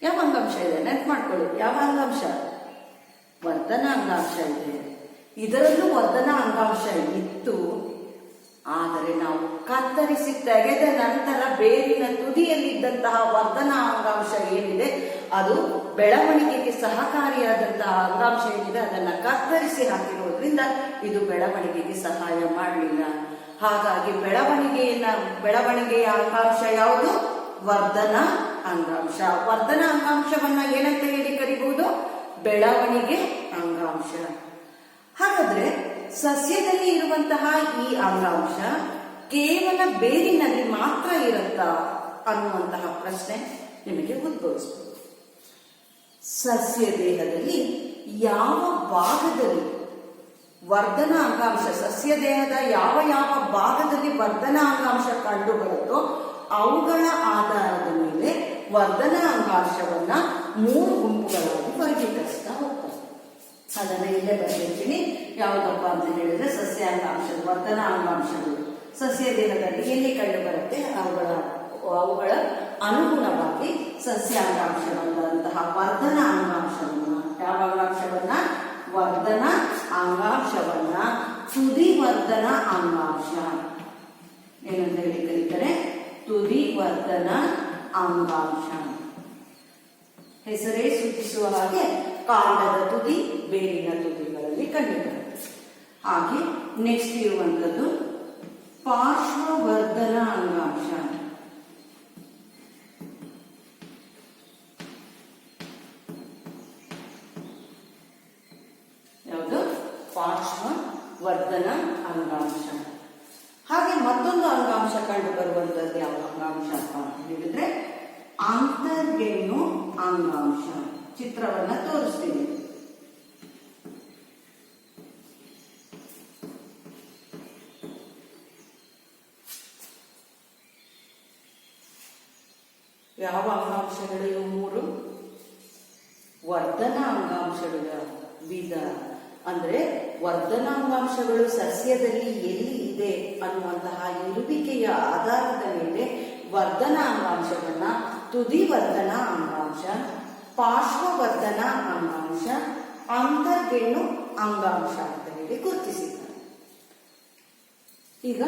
ಯಾವ ಅಂಗಾಂಶ ಇದೆ? ನೆನ್ಪು ಮಾಡ್ಕೊಳ್ಳಿ. ಯಾವ ಅಂಗಾಂಶ? ವರ್ಧನ ಅಂಗಾಂಶ ಇದೆ. ಇದರಲ್ಲೂ ವರ್ಧನ ಅಂಗಾಂಶ ಇತ್ತು. ಆದರೆ ನಾವು ಕತ್ತರಿಸಿ ತೆಗೆದ ನಂತರ ಬೇರಿನ ತುದಿಯಲ್ಲಿದ್ದಂತಹ ವರ್ಧನ ಅಂಗಾಂಶ ಏನಿದೆ ಅದು ಬೆಳವಣಿಗೆಗೆ ಸಹಕಾರಿಯಾದಂತಹ ಅಂಗಾಂಶ ಏನಿದೆ ಅದನ್ನ ಕತ್ತರಿಸಿ ಹಾಕಿರೋದ್ರಿಂದ ಇದು ಬೆಳವಣಿಗೆಗೆ ಸಹಾಯ ಮಾಡಲಿಲ್ಲ. ಹಾಗಾಗಿ ಬೆಳವಣಿಗೆಯ ಅಂಗಾಂಶ ಯಾವುದು? ವರ್ಧನ ಅಂಗಾಂಶ. ವರ್ಧನ ಅಂಗಾಂಶವನ್ನ ಏನಂತ ಹೇಳಿ ಕರೀಬಹುದು? ಬೆಳವಣಿಗೆ ಅಂಗಾಂಶ. ಹಾಗಾದ್ರೆ ಸಸ್ಯದಲ್ಲಿ ಇರುವಂತಹ ಈ ಅಂಗಾಂಶ ಕೇವಲ ಬೇರಿನಲ್ಲಿ ಮಾತ್ರ ಇರುತ್ತಾ ಅನ್ನುವಂತಹ ಪ್ರಶ್ನೆ ನಿಮಗೆ ಉದ್ಭವಿಸಬಹುದು. ಸಸ್ಯ ದೇಹದಲ್ಲಿ ಯಾವ ಭಾಗದಲ್ಲಿ ವರ್ಧನ ಅಂಗಾಂಶ, ಸಸ್ಯ ದೇಹದ ಯಾವ ಯಾವ ಭಾಗದಲ್ಲಿ ವರ್ಧನ ಅಂಗಾಂಶ ಕಂಡು ಬರುತ್ತೋ ಅವುಗಳ ಆಧಾರದ ಮೇಲೆ ವರ್ಧನ ಅಂಗಾಂಶವನ್ನ 3 ಗುಂಪುಗಳಾಗಿ ವರ್ಗೀಕರಿಸ್ತಾ ಹೋಗ್ತಾರೆ. ಅದನ್ನ ಇಲ್ಲೇ ಬರೆದಿರ್ತೀನಿ. ಯಾವುದಪ್ಪ ಅಂತ ಹೇಳಿದ್ರೆ ಸಸ್ಯಾಂಗಾಂಶ, ವರ್ಧನ ಅಂಗಾಂಶಗಳು ಸಸ್ಯ ದೇಹದಲ್ಲಿ ಎಲ್ಲಿ ಕಂಡು ಬರುತ್ತೆ ಅವುಗಳ ಅನುಗುಣವಾಗಿ ಸಸ್ಯಾಂಗಾಂಶವಾದಂತಹ ವರ್ಧನ ಅಂಗಾಂಶವನ್ನ, ಯಾವ ಅಂಗಾಂಶವನ್ನ? ವರ್ಧನ ಅಂಗಾಂಶವನ್ನ ತುದಿ ವರ್ಧನ ಅಂಗಾಂಶ ಏನಂತ ಹೇಳಿ ಕರೀತಾರೆ? ತುದಿ ವರ್ಧನ ಅಂಗಾಂಶ. ಹೆಸರೇ ಸೂಚಿಸುವ ಹಾಗೆ ಕಾಂಡದ ತುದಿ, ಬೇರಿನ ತುದಿಗಳಲ್ಲಿ ಕಂಡುಬರುತ್ತೆ. ಹಾಗೆ ನೆಕ್ಸ್ಟ್ ಇರುವಂತದ್ದು ಪಾರ್ಶ್ವವರ್ಧನ ಅಂಗಾಂಶ. ಯಾವುದು? ಪಾರ್ಶ್ವವರ್ಧನ ಅಂಗಾಂಶ. ಹಾಗೆ ಮತ್ತೊಂದು ಅಂಗಾಂಶ ಕಂಡು ಬರುವಂತದ್ದು ಯಾವ ಅಂಗಾಂಶ ಅಂತ ಹೇಳಿದ್ರೆ ಅಂತರ್ಗೆಣ್ಣು ಅಂಗಾಂಶ. ಚಿತ್ರವನ್ನ ತೋರಿಸ್ತೀನಿ. ಯಾವ ಅಂಗಾಂಶಗಳು? 3 ವರ್ಧನ ಅಂಗಾಂಶಗಳ ವಿಧ. ಅಂದ್ರೆ ವರ್ಧನಾಂಗಾಂಶಗಳು ಸಸ್ಯದಲ್ಲಿ ಎಲ್ಲಿ ಇದೆ ಅನ್ನುವಂತಹ ಇರುವಿಕೆಯ ಆಧಾರದ ಮೇಲೆ ವರ್ಧನ ಅಂಗಾಂಶವನ್ನ ತುದಿವರ್ಧನ ಅಂಗಾಂಶ, ಪಾರ್ಶ್ವವರ್ಧನ ಅಂಗಾಂಶ, ಅಂತರ್ಗೆಣ್ಣು ಅಂಗಾಂಶ ಅಂತ ಹೇಳಿ ಗುರುತಿಸಿದ್ದಾರೆ. ಈಗ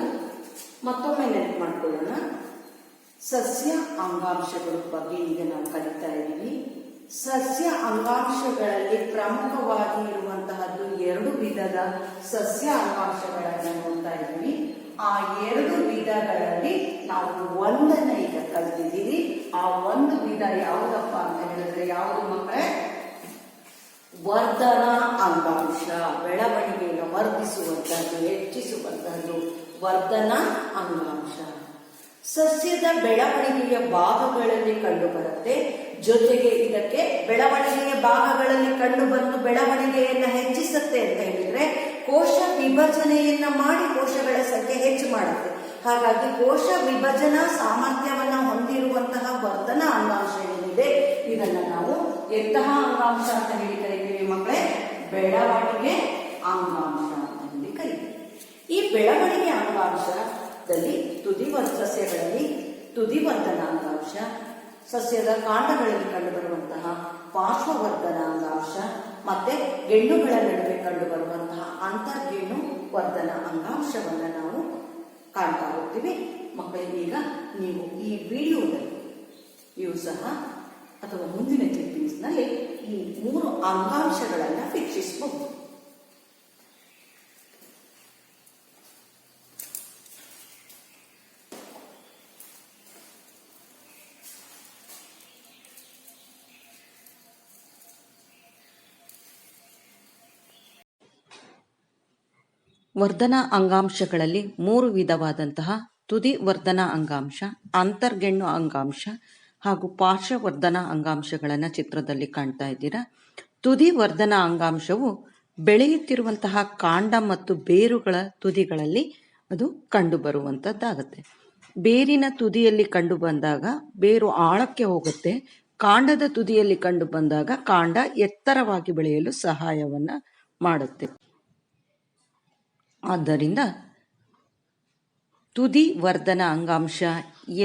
ಮತ್ತೊಮ್ಮೆ ನೆನಪು ಮಾಡ್ಕೊಳ್ಳೋಣ. ಸಸ್ಯ ಅಂಗಾಂಶಗಳ ಬಗ್ಗೆ ಈಗ ನಾವು ಕಲಿತಾ ಇದ್ದೀವಿ. ಸಸ್ಯ ಅಂಗಾಂಶಗಳಲ್ಲಿ ಪ್ರಮುಖವಾಗಿ ಇರುವಂತಹದ್ದು 2 ವಿಧದ ಸಸ್ಯ ಅಂಗಾಂಶಗಳನ್ನು ನೋಡ್ತಾ ಇದ್ದೀವಿ. ಆ 2 ವಿಧಗಳಲ್ಲಿ ನಾವು ಒಂದನ್ನ ಈಗ ಕಲ್ತಿದ್ದೀವಿ. ಆ ಒಂದು ವಿಧ ಯಾವುದಪ್ಪ ಅಂತ ಹೇಳಿದ್ರೆ ಯಾವುದು ಮಕ್ಕಳೇ? ವರ್ಧನ ಅಂಗಾಂಶ. ಬೆಳವಣಿಗೆಯನ್ನು ವರ್ಧಿಸುವಂತಹದ್ದು, ಹೆಚ್ಚಿಸುವಂತಹದ್ದು ವರ್ಧನ ಅಂಗಾಂಶ. ಸಸ್ಯದ ಬೆಳವಣಿಗೆಯ ಭಾಗಗಳಲ್ಲಿ ಕಂಡುಬರುತ್ತೆ. ಜೊತೆಗೆ ಇದಕ್ಕೆ ಬೆಳವಣಿಗೆಯ ಭಾಗಗಳಲ್ಲಿ ಕಂಡುಬಂದು ಬೆಳವಣಿಗೆಯನ್ನ ಹೆಚ್ಚಿಸುತ್ತೆ ಅಂತ ಹೇಳಿದ್ರೆ ಕೋಶ ವಿಭಜನೆಯನ್ನ ಮಾಡಿ ಕೋಶಗಳ ಸಂಖ್ಯೆ ಹೆಚ್ಚು ಮಾಡುತ್ತೆ. ಹಾಗಾಗಿ ಕೋಶ ವಿಭಜನಾ ಸಾಮರ್ಥ್ಯವನ್ನ ಹೊಂದಿರುವಂತಹ ವರ್ಧನ ಅಂಗಾಂಶ ಏನಿದೆ ಇದನ್ನ ನಾವು ಎಂತಹ ಅಂಗಾಂಶ ಅಂತ ಹೇಳಿ ಕರಿತೀವಿ ಮಕ್ಕಳೇ? ಬೆಳವಣಿಗೆ ಅಂಗಾಂಶ ಅಂತ ಹೇಳಿ ಕರಿತೀವಿ. ಈ ಬೆಳವಣಿಗೆ ಅಂಗಾಂಶದಲ್ಲಿ ಸಸ್ಯಗಳಲ್ಲಿ ತುದಿವರ್ಧನ ಅಂಗಾಂಶ, ಸಸ್ಯದ ಕಾಂಡಗಳಲ್ಲಿ ಕಂಡುಬರುವಂತಹ ಪಾರ್ಶ್ವವರ್ಧನ ಅಂಗಾಂಶ ಮತ್ತೆ ಗೆಣ್ಣುಗಳ ನಡುವೆ ಕಂಡುಬರುವಂತಹ ಅಂತರ್ಗೆಣ್ಣು ವರ್ಧನ ಅಂಗಾಂಶವನ್ನ ನಾವು ಕಾಣ್ತಾ ಹೋಗ್ತೀವಿ. ಮಕ್ಕಳಿಗೆ ಈಗ ನೀವು ಈ ವಿಡಿಯೋದಲ್ಲಿ ನೀವು ಸಹ ಅಥವಾ ಮುಂದಿನ ಕ್ಲಿಪ್ಪಿಂಗ್ಸ್ ನಲ್ಲಿ ಈ 3 ಅಂಗಾಂಶಗಳನ್ನ ವೀಕ್ಷಿಸಬಹುದು. ವರ್ಧನ ಅಂಗಾಂಶಗಳಲ್ಲಿ 3 ವಿಧವಾದಂತಹ ತುದಿ ವರ್ಧನ ಅಂಗಾಂಶ, ಅಂತರ್ಗೆಣ್ಣು ಅಂಗಾಂಶ ಹಾಗೂ ಪಾರ್ಶ್ವವರ್ಧನ ಅಂಗಾಂಶಗಳನ್ನು ಚಿತ್ರದಲ್ಲಿ ಕಾಣ್ತಾ ಇದ್ದೀರಾ. ತುದಿ ವರ್ಧನ ಅಂಗಾಂಶವು ಬೆಳೆಯುತ್ತಿರುವಂತಹ ಕಾಂಡ ಮತ್ತು ಬೇರುಗಳ ತುದಿಗಳಲ್ಲಿ ಅದು ಕಂಡುಬರುವಂಥದ್ದಾಗುತ್ತೆ. ಬೇರಿನ ತುದಿಯಲ್ಲಿ ಕಂಡು ಬಂದಾಗ ಬೇರು ಆಳಕ್ಕೆ ಹೋಗುತ್ತೆ. ಕಾಂಡದ ತುದಿಯಲ್ಲಿ ಕಂಡು ಬಂದಾಗ ಕಾಂಡ ಎತ್ತರವಾಗಿ ಬೆಳೆಯಲು ಸಹಾಯವನ್ನ ಮಾಡುತ್ತೆ. ಆದ್ದರಿಂದ ತುದಿ ವರ್ಧನ ಅಂಗಾಂಶ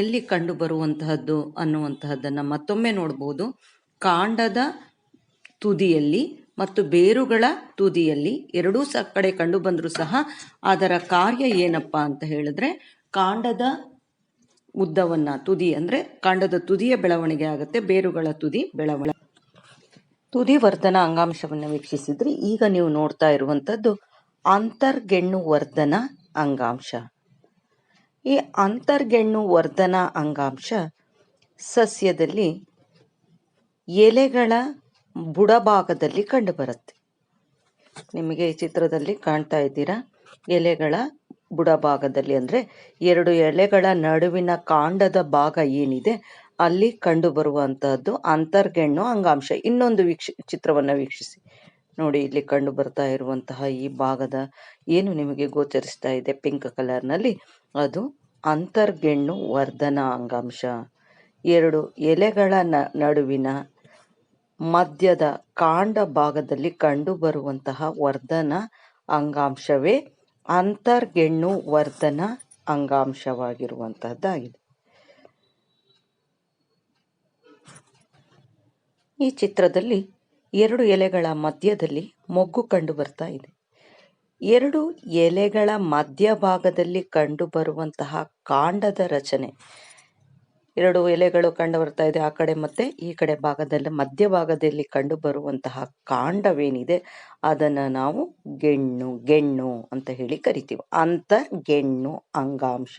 ಎಲ್ಲಿ ಕಂಡು ಬರುವಂತಹದ್ದು ಅನ್ನುವಂತಹದ್ದನ್ನು ಮತ್ತೊಮ್ಮೆ ನೋಡ್ಬೋದು. ಕಾಂಡದ ತುದಿಯಲ್ಲಿ ಮತ್ತು ಬೇರುಗಳ ತುದಿಯಲ್ಲಿ ಎರಡೂ ಕಡೆ ಕಂಡು ಬಂದರೂ ಸಹ ಅದರ ಕಾರ್ಯ ಏನಪ್ಪಾ ಅಂತ ಹೇಳಿದ್ರೆ ಕಾಂಡದ ಉದ್ದವನ್ನ ತುದಿ ಅಂದ್ರೆ ಕಾಂಡದ ತುದಿಯ ಬೆಳವಣಿಗೆ ಆಗುತ್ತೆ, ಬೇರುಗಳ ತುದಿ ಬೆಳವಣಿಗೆ. ತುದಿ ವರ್ಧನ ಅಂಗಾಂಶವನ್ನು ವೀಕ್ಷಿಸಿದ್ರೆ ಈಗ ನೀವು ನೋಡ್ತಾ ಇರುವಂತದ್ದು ಅಂತರ್ಗೆಣ್ಣು ವರ್ಧನ ಅಂಗಾಂಶ. ಈ ಅಂತರ್ಗೆಣ್ಣು ವರ್ಧನ ಅಂಗಾಂಶ ಸಸ್ಯದಲ್ಲಿ ಎಲೆಗಳ ಬುಡಭಾಗದಲ್ಲಿ ಕಂಡುಬರುತ್ತೆ. ನಿಮಗೆ ಈ ಚಿತ್ರದಲ್ಲಿ ಕಾಣ್ತಾ ಇದ್ದೀರಾ, ಎಲೆಗಳ ಬುಡಭಾಗದಲ್ಲಿ ಅಂದ್ರೆ 2 ಎಲೆಗಳ ನಡುವಿನ ಕಾಂಡದ ಭಾಗ ಏನಿದೆ ಅಲ್ಲಿ ಕಂಡು ಬರುವಂತಹದ್ದು ಅಂತರ್ಗೆಣ್ಣು ಅಂಗಾಂಶ. ಇನ್ನೊಂದು ಚಿತ್ರವನ್ನ ವೀಕ್ಷಿಸಿ ನೋಡಿ, ಇಲ್ಲಿ ಕಂಡು ಬರ್ತಾ ಇರುವಂತಹ ಈ ಭಾಗದ ಏನು ನಿಮಗೆ ಗೋಚರಿಸ್ತಾ ಇದೆ ಪಿಂಕ್ ಕಲರ್ನಲ್ಲಿ, ಅದು ಅಂತರ್ಗೆಣ್ಣು ವರ್ಧನ ಅಂಗಾಂಶ. 2 ಎಲೆಗಳ ನಡುವಿನ ಮಧ್ಯದ ಕಾಂಡ ಭಾಗದಲ್ಲಿ ಕಂಡು ಬರುವಂತಹ ವರ್ಧನ ಅಂಗಾಂಶವೇ ಅಂತರ್ಗೆಣ್ಣು ವರ್ಧನ ಅಂಗಾಂಶವಾಗಿರುವಂತಹದ್ದಾಗಿದೆ. ಈ ಚಿತ್ರದಲ್ಲಿ 2 ಎಲೆಗಳ ಮಧ್ಯದಲ್ಲಿ ಮೊಗ್ಗು ಕಂಡು ಬರ್ತಾ ಇದೆ. 2 ಎಲೆಗಳ ಮಧ್ಯಭಾಗದಲ್ಲಿ ಕಂಡು ಬರುವಂತಹ ಕಾಂಡದ ರಚನೆ, 2 ಎಲೆಗಳು ಕಂಡು ಬರ್ತಾ ಇದೆ ಆ ಕಡೆ ಮತ್ತೆ ಈ ಕಡೆ ಭಾಗದಲ್ಲಿ ಮಧ್ಯಭಾಗದಲ್ಲಿ ಕಂಡು ಬರುವಂತಹ ಕಾಂಡವೇನಿದೆ ಅದನ್ನ ನಾವು ಗೆಣ್ಣು ಅಂತ ಹೇಳಿ ಕರಿತೀವಿ. ಅಂತರ್ಗೆಣ್ಣು ಅಂಗಾಂಶ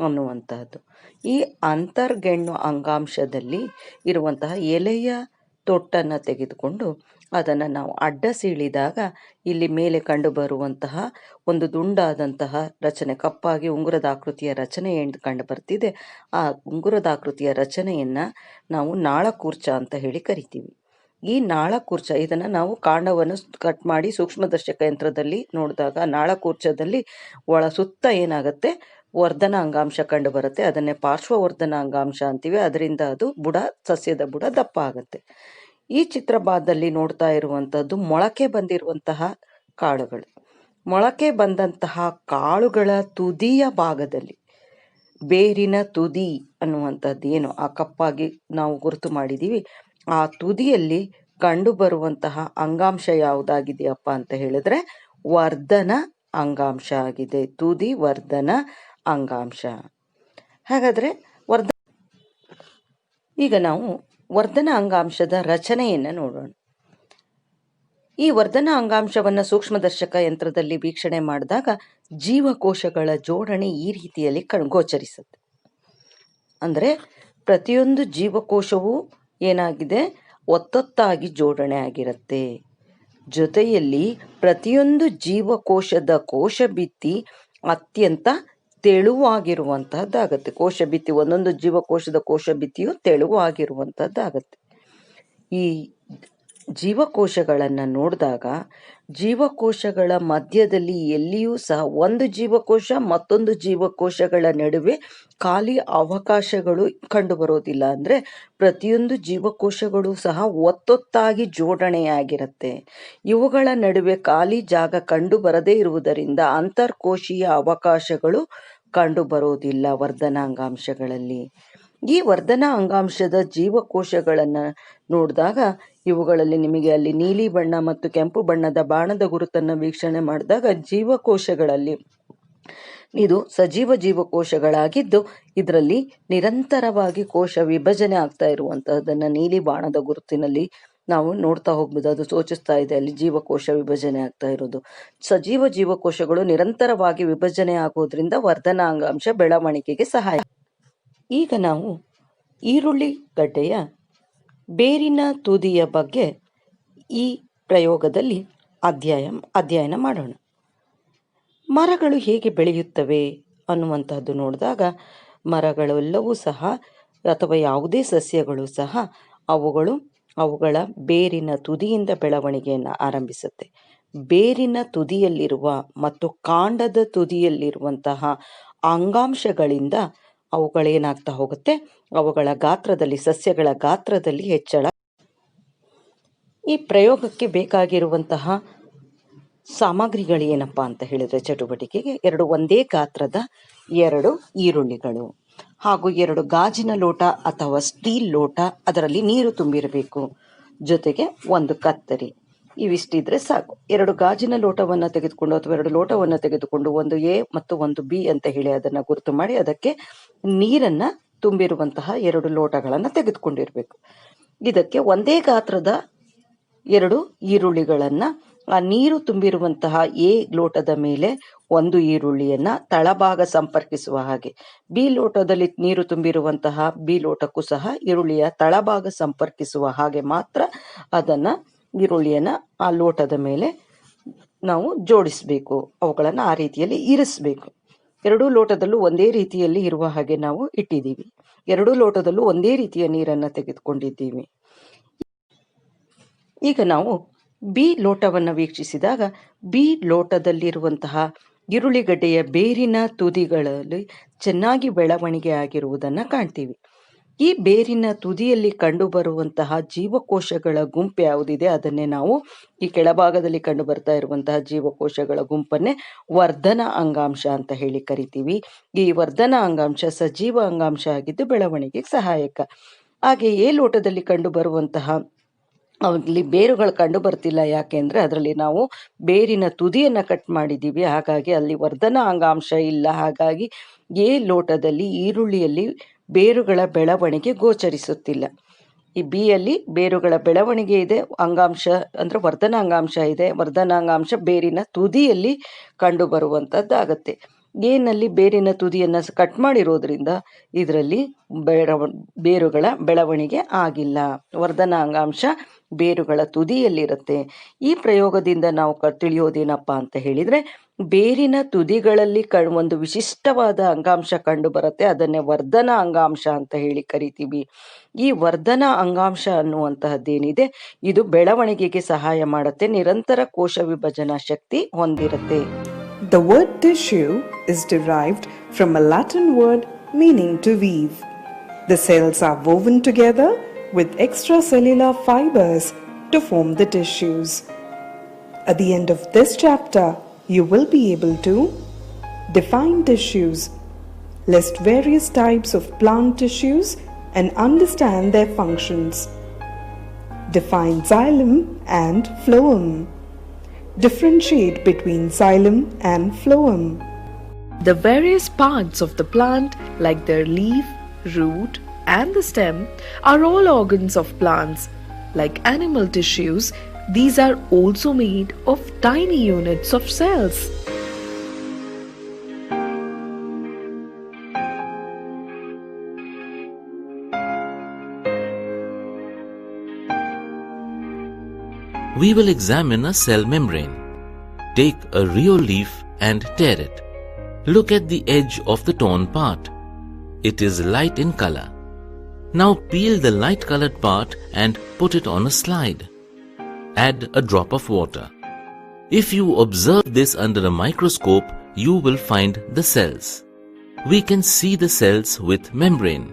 ಅನ್ನುವಂತಹದ್ದು. ಈ ಅಂತರ್ಗೆಣ್ಣು ಅಂಗಾಂಶದಲ್ಲಿ ಇರುವಂತಹ ಎಲೆಯ ತೊಟ್ಟನ್ನು ತೆಗೆದುಕೊಂಡು ಅದನ್ನು ನಾವು ಅಡ್ಡ ಸೀಳಿದಾಗ ಇಲ್ಲಿ ಮೇಲೆ ಕಂಡು ಬರುವಂತಹ ಒಂದು ದುಂಡಾದಂತಹ ರಚನೆ, ಕಪ್ಪಾಗಿ ಉಂಗುರದ ಆಕೃತಿಯ ರಚನೆ ಏನು ಕಂಡು ಬರ್ತಿದೆ, ಆ ಉಂಗುರದ ಆಕೃತಿಯ ರಚನೆಯನ್ನ ನಾವು ನಾಳಕೂರ್ಚ ಅಂತ ಹೇಳಿ ಕರಿತೀವಿ. ಈ ನಾಳಕೂರ್ಚ ಇದನ್ನ ನಾವು ಕಾಂಡವನ್ನು ಕಟ್ ಮಾಡಿ ಸೂಕ್ಷ್ಮದರ್ಶಕ ಯಂತ್ರದಲ್ಲಿ ನೋಡಿದಾಗ ನಾಳಕೂರ್ಚದಲ್ಲಿ ಸುತ್ತ ಏನಾಗುತ್ತೆ ವರ್ಧನ ಅಂಗಾಂಶ ಕಂಡು ಬರುತ್ತೆ. ಅದನ್ನೇ ಪಾರ್ಶ್ವವರ್ಧನ ಅಂಗಾಂಶ ಅಂತೀವಿ. ಅದರಿಂದ ಅದು ಸಸ್ಯದ ಬುಡ ದಪ್ಪ ಆಗುತ್ತೆ. ಈ ಚಿತ್ರಭಾಗದಲ್ಲಿ ನೋಡ್ತಾ ಇರುವಂತಹದ್ದು ಮೊಳಕೆ ಬಂದಿರುವಂತಹ ಕಾಳುಗಳು. ಮೊಳಕೆ ಬಂದಂತಹ ಕಾಳುಗಳ ತುದಿಯ ಭಾಗದಲ್ಲಿ ಬೇರಿನ ತುದಿ ಅನ್ನುವಂಥದ್ದು ಏನು ಆ ಕಪ್ಪಾಗಿ ನಾವು ಗುರುತು ಮಾಡಿದ್ದೀವಿ, ಆ ತುದಿಯಲ್ಲಿ ಕಂಡು ಬರುವಂತಹ ಅಂಗಾಂಶ ಯಾವುದಾಗಿದೆಯಪ್ಪ ಅಂತ ಹೇಳಿದ್ರೆ ವರ್ಧನ ಅಂಗಾಂಶ ಆಗಿದೆ. ತುದಿ ವರ್ಧನ ಅಂಗಾಂಶ. ಹಾಗಾದ್ರೆ ಈಗ ನಾವು ವರ್ಧನ ಅಂಗಾಂಶದ ರಚನೆಯನ್ನು ನೋಡೋಣ. ಈ ವರ್ಧನ ಅಂಗಾಂಶವನ್ನು ಸೂಕ್ಷ್ಮದರ್ಶಕ ಯಂತ್ರದಲ್ಲಿ ವೀಕ್ಷಣೆ ಮಾಡಿದಾಗ ಜೀವಕೋಶಗಳ ಜೋಡಣೆ ಈ ರೀತಿಯಲ್ಲಿ ಗೋಚರಿಸುತ್ತೆ. ಅಂದರೆ ಪ್ರತಿಯೊಂದು ಜೀವಕೋಶವೂ ಏನಾಗಿದೆ, ಒತ್ತೊತ್ತಾಗಿ ಜೋಡಣೆ ಆಗಿರುತ್ತೆ. ಜೊತೆಯಲ್ಲಿ ಪ್ರತಿಯೊಂದು ಜೀವಕೋಶದ ಕೋಶ ಭಿತ್ತಿ ಅತ್ಯಂತ ತೆಳುವಾಗಿರುವಂತಹದ್ದಾಗತ್ತೆ. ಕೋಶ ಭಿತ್ತಿ, ಒಂದೊಂದು ಜೀವಕೋಶದ ಕೋಶ ಭಿತ್ತಿಯು ತೆಳುವಾಗಿರುವಂತಹದ್ದಾಗತ್ತೆ. ಈ ಜೀವಕೋಶಗಳನ್ನು ನೋಡಿದಾಗ ಜೀವಕೋಶಗಳ ಮಧ್ಯದಲ್ಲಿ ಎಲ್ಲಿಯೂ ಸಹ ಒಂದು ಜೀವಕೋಶ ಮತ್ತೊಂದು ಜೀವಕೋಶಗಳ ನಡುವೆ ಖಾಲಿ ಅವಕಾಶಗಳು ಕಂಡುಬರೋದಿಲ್ಲ. ಅಂದರೆ ಪ್ರತಿಯೊಂದು ಜೀವಕೋಶಗಳು ಸಹ ಒತ್ತೊತ್ತಾಗಿ ಜೋಡಣೆಯಾಗಿರುತ್ತೆ. ಇವುಗಳ ನಡುವೆ ಖಾಲಿ ಜಾಗ ಕಂಡು ಬರದೇ ಇರುವುದರಿಂದ ಅಂತರ್ಕೋಶೀಯ ಅವಕಾಶಗಳು ಕಂಡುಬರೋದಿಲ್ಲ ವರ್ಧನಾಂಗಾಂಶಗಳಲ್ಲಿ. ಈ ವರ್ಧನ ಅಂಗಾಂಶದ ಜೀವಕೋಶಗಳನ್ನು ನೋಡಿದಾಗ ಇವುಗಳಲ್ಲಿ ನಿಮಗೆ ಅಲ್ಲಿ ನೀಲಿ ಬಣ್ಣ ಮತ್ತು ಕೆಂಪು ಬಣ್ಣದ ಬಾಣದ ಗುರುತನ್ನು ವೀಕ್ಷಣೆ ಮಾಡಿದಾಗ ಜೀವಕೋಶಗಳಲ್ಲಿ ಇದು ಸಜೀವ ಜೀವಕೋಶಗಳಾಗಿದ್ದು ಇದರಲ್ಲಿ ನಿರಂತರವಾಗಿ ಕೋಶ ವಿಭಜನೆ ಆಗ್ತಾ ಇರುವಂತಹದನ್ನ ನೀಲಿ ಬಾಣದ ಗುರುತಿನಲ್ಲಿ ನಾವು ನೋಡ್ತಾ ಹೋಗ್ಬೋದು. ಅದು ಸೂಚಿಸ್ತಾ ಇದೆ ಅಲ್ಲಿ ಜೀವಕೋಶ ವಿಭಜನೆ ಆಗ್ತಾ ಇರೋದು. ಸಜೀವ ಜೀವಕೋಶಗಳು ನಿರಂತರವಾಗಿ ವಿಭಜನೆ ಆಗೋದ್ರಿಂದ ವರ್ಧನಾಂಗಾಂಶ ಬೆಳವಣಿಗೆಗೆ ಸಹಾಯ. ಈಗ ನಾವು ಈರುಳ್ಳಿ ಗಡ್ಡೆಯ ಬೇರಿನ ತುದಿಯ ಬಗ್ಗೆ ಈ ಪ್ರಯೋಗದಲ್ಲಿ ಅಧ್ಯಯನ ಮಾಡೋಣ. ಮರಗಳು ಹೇಗೆ ಬೆಳೆಯುತ್ತವೆ ಅನ್ನುವಂಥದ್ದು ನೋಡಿದಾಗ ಮರಗಳೆಲ್ಲವೂ ಸಹ ಅಥವಾ ಯಾವುದೇ ಸಸ್ಯಗಳು ಸಹ ಅವುಗಳ ಬೇರಿನ ತುದಿಯಿಂದ ಬೆಳವಣಿಗೆಯನ್ನು ಆರಂಭಿಸುತ್ತೆ. ಬೇರಿನ ತುದಿಯಲ್ಲಿರುವ ಮತ್ತು ಕಾಂಡದ ತುದಿಯಲ್ಲಿರುವಂತಹ ಅಂಗಾಂಶಗಳಿಂದ ಅವುಗಳೇನಾಗ್ತಾ ಹೋಗುತ್ತೆ, ಅವುಗಳ ಗಾತ್ರದಲ್ಲಿ, ಸಸ್ಯಗಳ ಗಾತ್ರದಲ್ಲಿ ಹೆಚ್ಚಳ. ಈ ಪ್ರಯೋಗಕ್ಕೆ ಬೇಕಾಗಿರುವಂತಹ ಸಾಮಗ್ರಿಗಳು ಏನಪ್ಪಾ ಅಂತ ಹೇಳಿದ್ರೆ ಚಟುವಟಿಕೆಗೆ ಒಂದೇ ಗಾತ್ರದ 2 ಈರುಳ್ಳಿಗಳು ಹಾಗೂ 2 ಗಾಜಿನ ಲೋಟ ಅಥವಾ ಸ್ಟೀಲ್ ಲೋಟ, ಅದರಲ್ಲಿ ನೀರು ತುಂಬಿರಬೇಕು. ಜೊತೆಗೆ 1 ಕತ್ತರಿ. ಇವಿಷ್ಟಿದ್ರೆ ಸಾಕು. 2 ಗಾಜಿನ ಲೋಟವನ್ನು ತೆಗೆದುಕೊಂಡು ಅಥವಾ 2 ಲೋಟವನ್ನು ತೆಗೆದುಕೊಂಡು ಒಂದು A ಮತ್ತು ಒಂದು B ಅಂತ ಹೇಳಿ ಅದನ್ನ ಗುರುತು ಮಾಡಿ ಅದಕ್ಕೆ ನೀರನ್ನ ತುಂಬಿರುವಂತಹ 2 ಲೋಟಗಳನ್ನು ತೆಗೆದುಕೊಂಡಿರ್ಬೇಕು. ಇದಕ್ಕೆ ಒಂದೇ ಗಾತ್ರದ 2 ಈರುಳ್ಳಿಗಳನ್ನ ಆ ನೀರು ತುಂಬಿರುವಂತಹ A ಲೋಟದ ಮೇಲೆ 1 ಈರುಳ್ಳಿಯನ್ನ ತಳಭಾಗ ಸಂಪರ್ಕಿಸುವ ಹಾಗೆ, B ಲೋಟದಲ್ಲಿ ನೀರು ತುಂಬಿರುವಂತಹ B ಲೋಟಕ್ಕೂ ಸಹ ಈರುಳ್ಳಿಯ ತಳಭಾಗ ಸಂಪರ್ಕಿಸುವ ಹಾಗೆ ಮಾತ್ರ ಅದನ್ನ ಈರುಳ್ಳಿಯನ್ನ ಆ ಲೋಟದ ಮೇಲೆ ನಾವು ಜೋಡಿಸಬೇಕು. ಅವುಗಳನ್ನು ಆ ರೀತಿಯಲ್ಲಿ ಇರಿಸಬೇಕು. 2 ಲೋಟದಲ್ಲೂ ಒಂದೇ ರೀತಿಯಲ್ಲಿ ಇರುವ ಹಾಗೆ ನಾವು ಇಟ್ಟಿದ್ದೀವಿ. 2 ಲೋಟದಲ್ಲೂ ಒಂದೇ ರೀತಿಯ ನೀರನ್ನು ತೆಗೆದುಕೊಂಡಿದ್ದೀವಿ. ಈಗ ನಾವು B ಲೋಟವನ್ನು ವೀಕ್ಷಿಸಿದಾಗ B ಲೋಟದಲ್ಲಿರುವಂತಹ ಈರುಳ್ಳಿಗಡ್ಡೆಯ ಬೇರಿನ ತುದಿಗಳಲ್ಲಿ ಚೆನ್ನಾಗಿ ಬೆಳವಣಿಗೆ ಆಗಿರುವುದನ್ನು ಕಾಣ್ತೀವಿ. ಈ ಬೇರಿನ ತುದಿಯಲ್ಲಿ ಕಂಡುಬರುವಂತಹ ಜೀವಕೋಶಗಳ ಗುಂಪು ಯಾವುದಿದೆ ಅದನ್ನೇ ನಾವು ಈ ಕೆಳಭಾಗದಲ್ಲಿ ಕಂಡು ಬರ್ತಾ ಇರುವಂತಹ ಜೀವಕೋಶಗಳ ಗುಂಪನ್ನೇ ವರ್ಧನ ಅಂಗಾಂಶ ಅಂತ ಹೇಳಿ ಕರಿತೀವಿ. ಈ ವರ್ಧನ ಅಂಗಾಂಶ ಸಜೀವ ಅಂಗಾಂಶ ಆಗಿದ್ದು ಬೆಳವಣಿಗೆಗೆ ಸಹಾಯಕ. ಹಾಗೆ A ಲೋಟದಲ್ಲಿ ಕಂಡು ಬರುವಂತಹ ಅಲ್ಲಿ ಬೇರುಗಳು ಕಂಡು ಬರ್ತಿಲ್ಲ. ಯಾಕೆಂದ್ರೆ ಅದರಲ್ಲಿ ನಾವು ಬೇರಿನ ತುದಿಯನ್ನ ಕಟ್ ಮಾಡಿದ್ದೀವಿ, ಹಾಗಾಗಿ ಅಲ್ಲಿ ವರ್ಧನ ಅಂಗಾಂಶ ಇಲ್ಲ. ಹಾಗಾಗಿ A ಲೋಟದಲ್ಲಿ ಈರುಳ್ಳಿಯಲ್ಲಿ ಬೇರುಗಳ ಬೆಳವಣಿಗೆ ಗೋಚರಿಸುತ್ತಿಲ್ಲ. ಈ B ಯಲ್ಲಿ ಬೇರುಗಳ ಬೆಳವಣಿಗೆ ಇದೆ, ಅಂಗಾಂಶ ಅಂದ್ರೆ ವರ್ಧನ ಅಂಗಾಂಶ ಇದೆ. ವರ್ಧನಾಂಗಾಂಶ ಬೇರಿನ ತುದಿಯಲ್ಲಿ ಕಂಡು ಬರುವಂತದ್ದಾಗತ್ತೆ. ಏನಲ್ಲಿ ಬೇರಿನ ತುದಿಯನ್ನ ಕಟ್ ಮಾಡಿರೋದ್ರಿಂದ ಇದರಲ್ಲಿ ಬೇರುಗಳ ಬೆಳವಣಿಗೆ ಆಗಿಲ್ಲ. ವರ್ಧನಾಂಗಾಂಶ ಬೇರುಗಳ ತುದಿಯಲ್ಲಿರುತ್ತೆ. ಈ ಪ್ರಯೋಗದಿಂದ ನಾವು ತಿಳಿಯೋದೇನಪ್ಪ ಅಂತ ಹೇಳಿದ್ರೆ ಬೇರಿನ ತುದಿಗಳಲ್ಲಿ ಒಂದು ವಿಶಿಷ್ಟವಾದ ಅಂಗಾಂಶ ಕಂಡು ಬರುತ್ತೆ. ಅದನ್ನೇ ವರ್ಧನ ಅಂಗಾಂಶ ಅಂತ ಹೇಳಿ ಕರಿತೀವಿ. ಈ ವರ್ಧನ ಅಂಗಾಂಶ ಅನ್ನುವಂತಹದ್ದೇನಿದೆ ಇದು ಬೆಳವಣಿಗೆಗೆ ಸಹಾಯ ಮಾಡುತ್ತೆ, ನಿರಂತರ ಕೋಶ ವಿಭಜನಾ ಶಕ್ತಿ ಹೊಂದಿರುತ್ತೆ. The word tissue is derived from a Latin word meaning to weave. The cells are woven together with extracellular fibers to form the tissues. At the end of this chapter, you will be able to define tissues, list various types of plant tissues and understand their functions. Define xylem and phloem. Differentiate between xylem and phloem. The various parts of the plant, like their leaf, root, and the stem, are all organs of plants. Like animal tissues, these are also made of tiny units of cells. We will examine a cell membrane. Take a real leaf and tear it. Look at the edge of the torn part. It is light in color. Now peel the light colored part and put it on a slide. Add a drop of water. If you observe this under a microscope, you will find the cells. We can see the cells with membrane.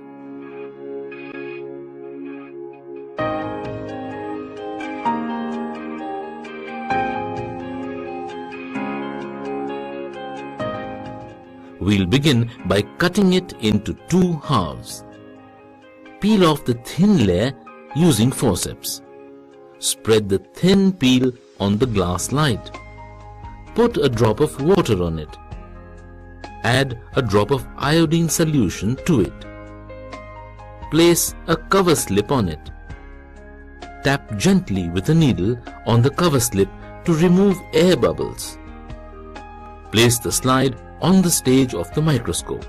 We'll begin by cutting it into 2 halves. Peel off the thin layer using forceps. Spread the thin peel on the glass slide. Put a drop of water on it. Add a drop of iodine solution to it. Place a cover slip on it. Tap gently with a needle on the cover slip to remove air bubbles. Place the slide on the stage of the microscope.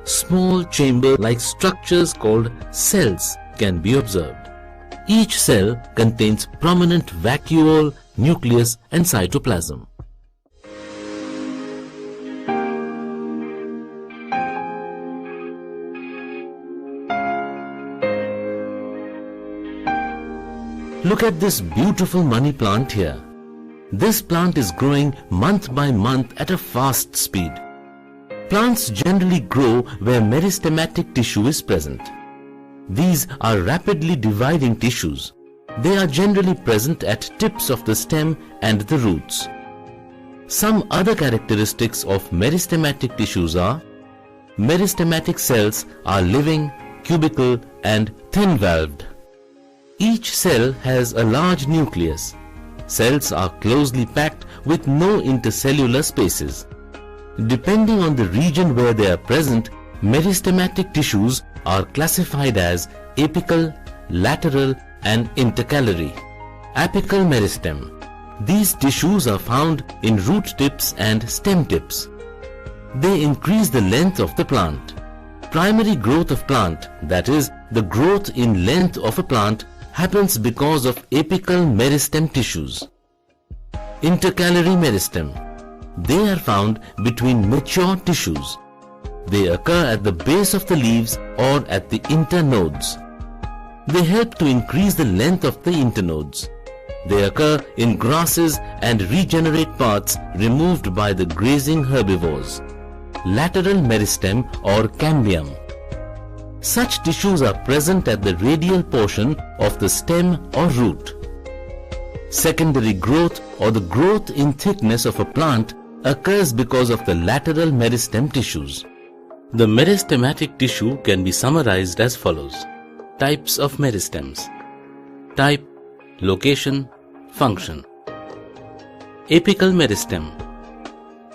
Small chamber-like structures called cells can be observed. Each cell contains prominent vacuole, nucleus, and cytoplasm. Look at this beautiful money plant here. This plant is growing month by month at a fast speed. Plants generally grow where meristematic tissue is present. These are rapidly dividing tissues. They are generally present at tips of the stem and the roots. Some other characteristics of meristematic tissues are: meristematic cells are living, cubical, and thin-valved. Each cell has a large nucleus. Cells are closely packed with no intercellular spaces. Depending on the region where they are present, meristematic tissues are classified as apical, lateral, and intercalary. Apical meristem. These tissues are found in root tips and stem tips. They increase the length of the plant. Primary growth of plant, that is, the growth in length of a plant, happens because of apical meristem tissues. Intercalary meristem. They are found between mature tissues. They occur at the base of the leaves or at the internodes. They help to increase the length of the internodes. They occur in grasses and regenerate parts removed by the grazing herbivores. Lateral meristem or cambium. Such tissues are present at the radial portion of the stem or root. Secondary growth or the growth in thickness of a plant occurs because of the lateral meristem tissues. The meristematic tissue can be summarized as follows. Types of meristems. Type, location, function. Apical meristem.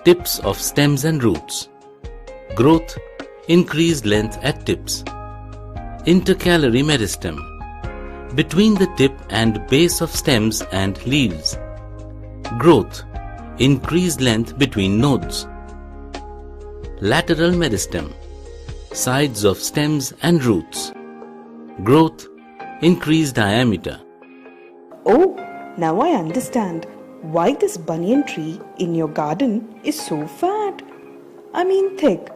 Tips of stems and roots. Growth, increased length at tips. Intercalary meristem. Between the tip and base of stems and leaves. Growth, increased length between nodes. Lateral meristem. Sides of stems and roots. Growth, increased diameter. Oh, now I understand why this banyan tree in your garden is so fat. I mean thick,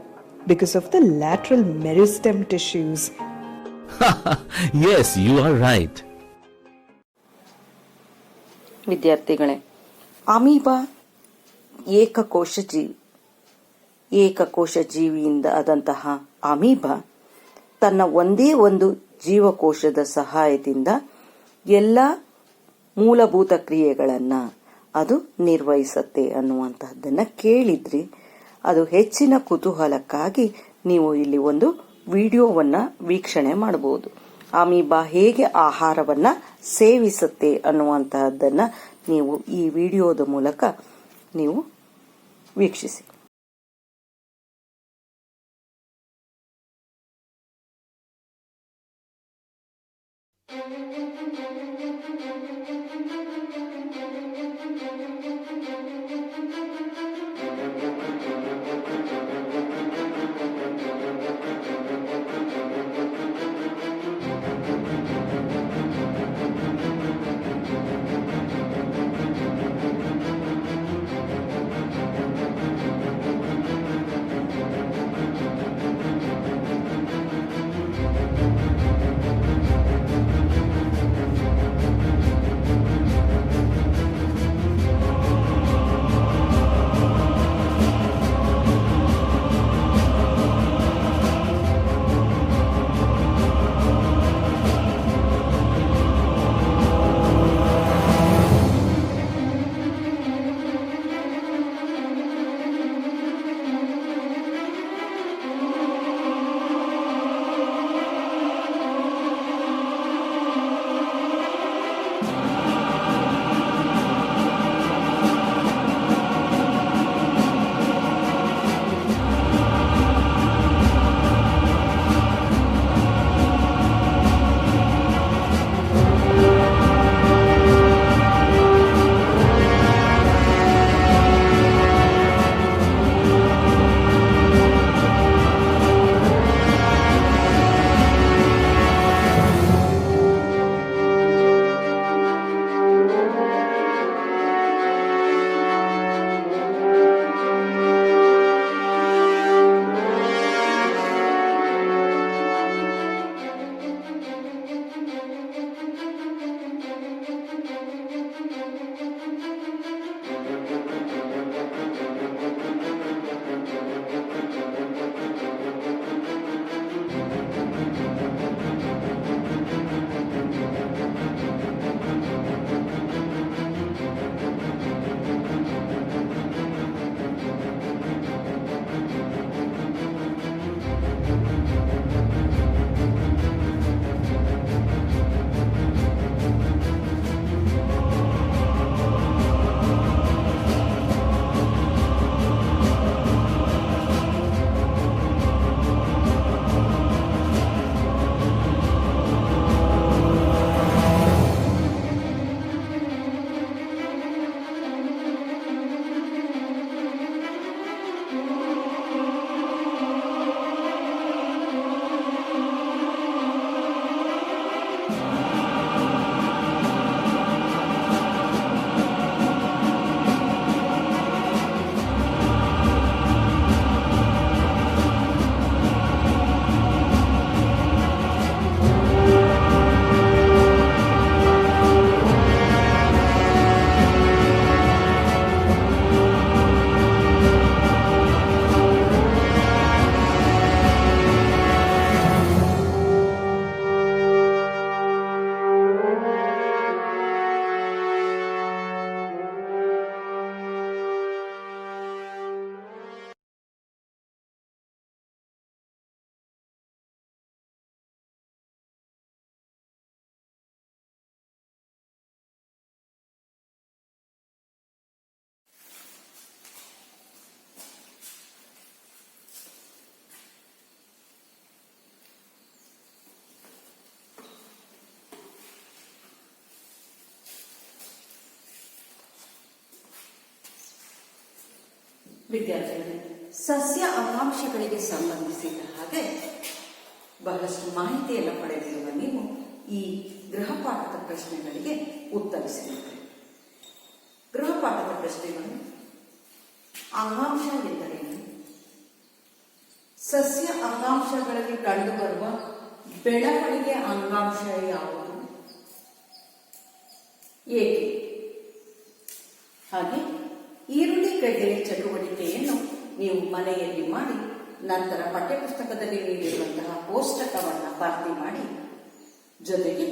because of the lateral meristem tissues. Yes, you are right. ವಿದ್ಯಾರ್ಥಿಗಳೇ, ಅಮೀಬಾ ಏಕಕೋಶ ಜೀವಿಯಿಂದ ಆದಂತಹ ಅಮೀಬಾ ತನ್ನ ಒಂದೇ ಒಂದು ಜೀವಕೋಶದ ಸಹಾಯದಿಂದ ಎಲ್ಲ ಮೂಲಭೂತ ಕ್ರಿಯೆಗಳನ್ನ ಅದು ನಿರ್ವಹಿಸುತ್ತೆ ಅನ್ನುವಂತಹದ್ದನ್ನ ಕೇಳಿದ್ರಿ. ಅದು ಹೆಚ್ಚಿನ ಕುತೂಹಲಕ್ಕಾಗಿ ನೀವು ಇಲ್ಲಿ ಒಂದು ವಿಡಿಯೋವನ್ನ ವೀಕ್ಷಣೆ ಮಾಡಬಹುದು. ಅಮೀಬಾ ಹೇಗೆ ಆಹಾರವನ್ನ ಸೇವಿಸುತ್ತೆ ಅನ್ನುವಂತಹದ್ದನ್ನ ನೀವು ಈ ವಿಡಿಯೋದ ಮೂಲಕ ನೀವು ವೀಕ್ಷಿಸಿ. ವಿದ್ಯಾರ್ಥಿಗಳೇ, ಸಸ್ಯ ಅಂಗಾಂಶಗಳಿಗೆ ಸಂಬಂಧಿಸಿದ ಹಾಗೆ ಬಹಳಷ್ಟು ಮಾಹಿತಿಯನ್ನು ಪಡೆದಿರುವ ನೀವು ಈ ಗೃಹಪಾಠದ ಪ್ರಶ್ನೆಗಳಿಗೆ ಉತ್ತರಿಸಬೇಕು. ಗೃಹಪಾಠದ ಪ್ರಶ್ನೆಗಳು: ಅಂಗಾಂಶ ಎಂದರೇನು? ಸಸ್ಯ ಅಂಗಾಂಶಗಳಲ್ಲಿ ಕಂಡುಬರುವ ಬೆಳವಣಿಗೆ ಅಂಗಾಂಶ ಯಾವುದು? ಏಕೆ? ಹಾಗೆ ಈರುಳ್ಳಿ ಗಡ್ಡೆಯ ಚಟುವಟಿಕೆಯನ್ನು ನೀವು ಮನೆಯಲ್ಲಿ ಮಾಡಿ ನಂತರ ಪಠ್ಯಪುಸ್ತಕದಲ್ಲಿ ನೀಡಿರುವಂತಹ ಕೋಷ್ಟಕವನ್ನು ಭರ್ತಿ ಮಾಡಿ, ಜೊತೆಗೆ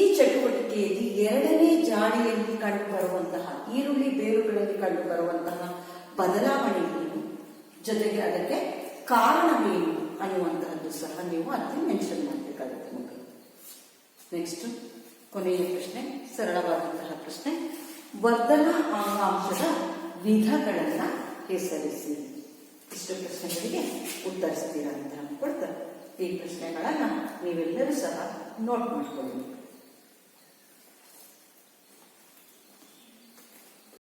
ಈ ಚಟುವಟಿಕೆಯಲ್ಲಿ ಎರಡನೇ ಜಾಡಿಯಲ್ಲಿ ಕಂಡುಬರುವಂತಹ ಈರುಳ್ಳಿ ಬೇರುಗಳಲ್ಲಿ ಕಂಡುಬರುವಂತಹ ಬದಲಾವಣೆ ಏನು, ಜೊತೆಗೆ ಅದಕ್ಕೆ ಕಾರಣವೇನು ಅನ್ನುವಂತಹದ್ದು ಸಹ ನೀವು ಅಲ್ಲಿ ಮೆನ್ಷನ್ ಮಾಡಬೇಕಾಗುತ್ತೆ ಮಕ್ಕಳು. ನೆಕ್ಸ್ಟ್ ಕೊನೆಯ ಪ್ರಶ್ನೆ, ಸರಳವಾದಂತಹ ಪ್ರಶ್ನೆ, ವರ್ಧನಾ ಅಂಗಾಂಶದ ವಿಧಗಳನ್ನ ಹೆಸರಿಸಿ. ಇಷ್ಟು ಪ್ರಶ್ನೆಗಳಿಗೆ ಉತ್ತರಿಸ್ತೀರಾ ಅಂತ ಅನ್ಕೊಳ್ತಾ ಈ ಪ್ರಶ್ನೆಗಳನ್ನ ನೀವೆಲ್ಲರೂ ಸಹ ನೋಟ್ ಮಾಡ್ಕೊಳ್ಳಿ.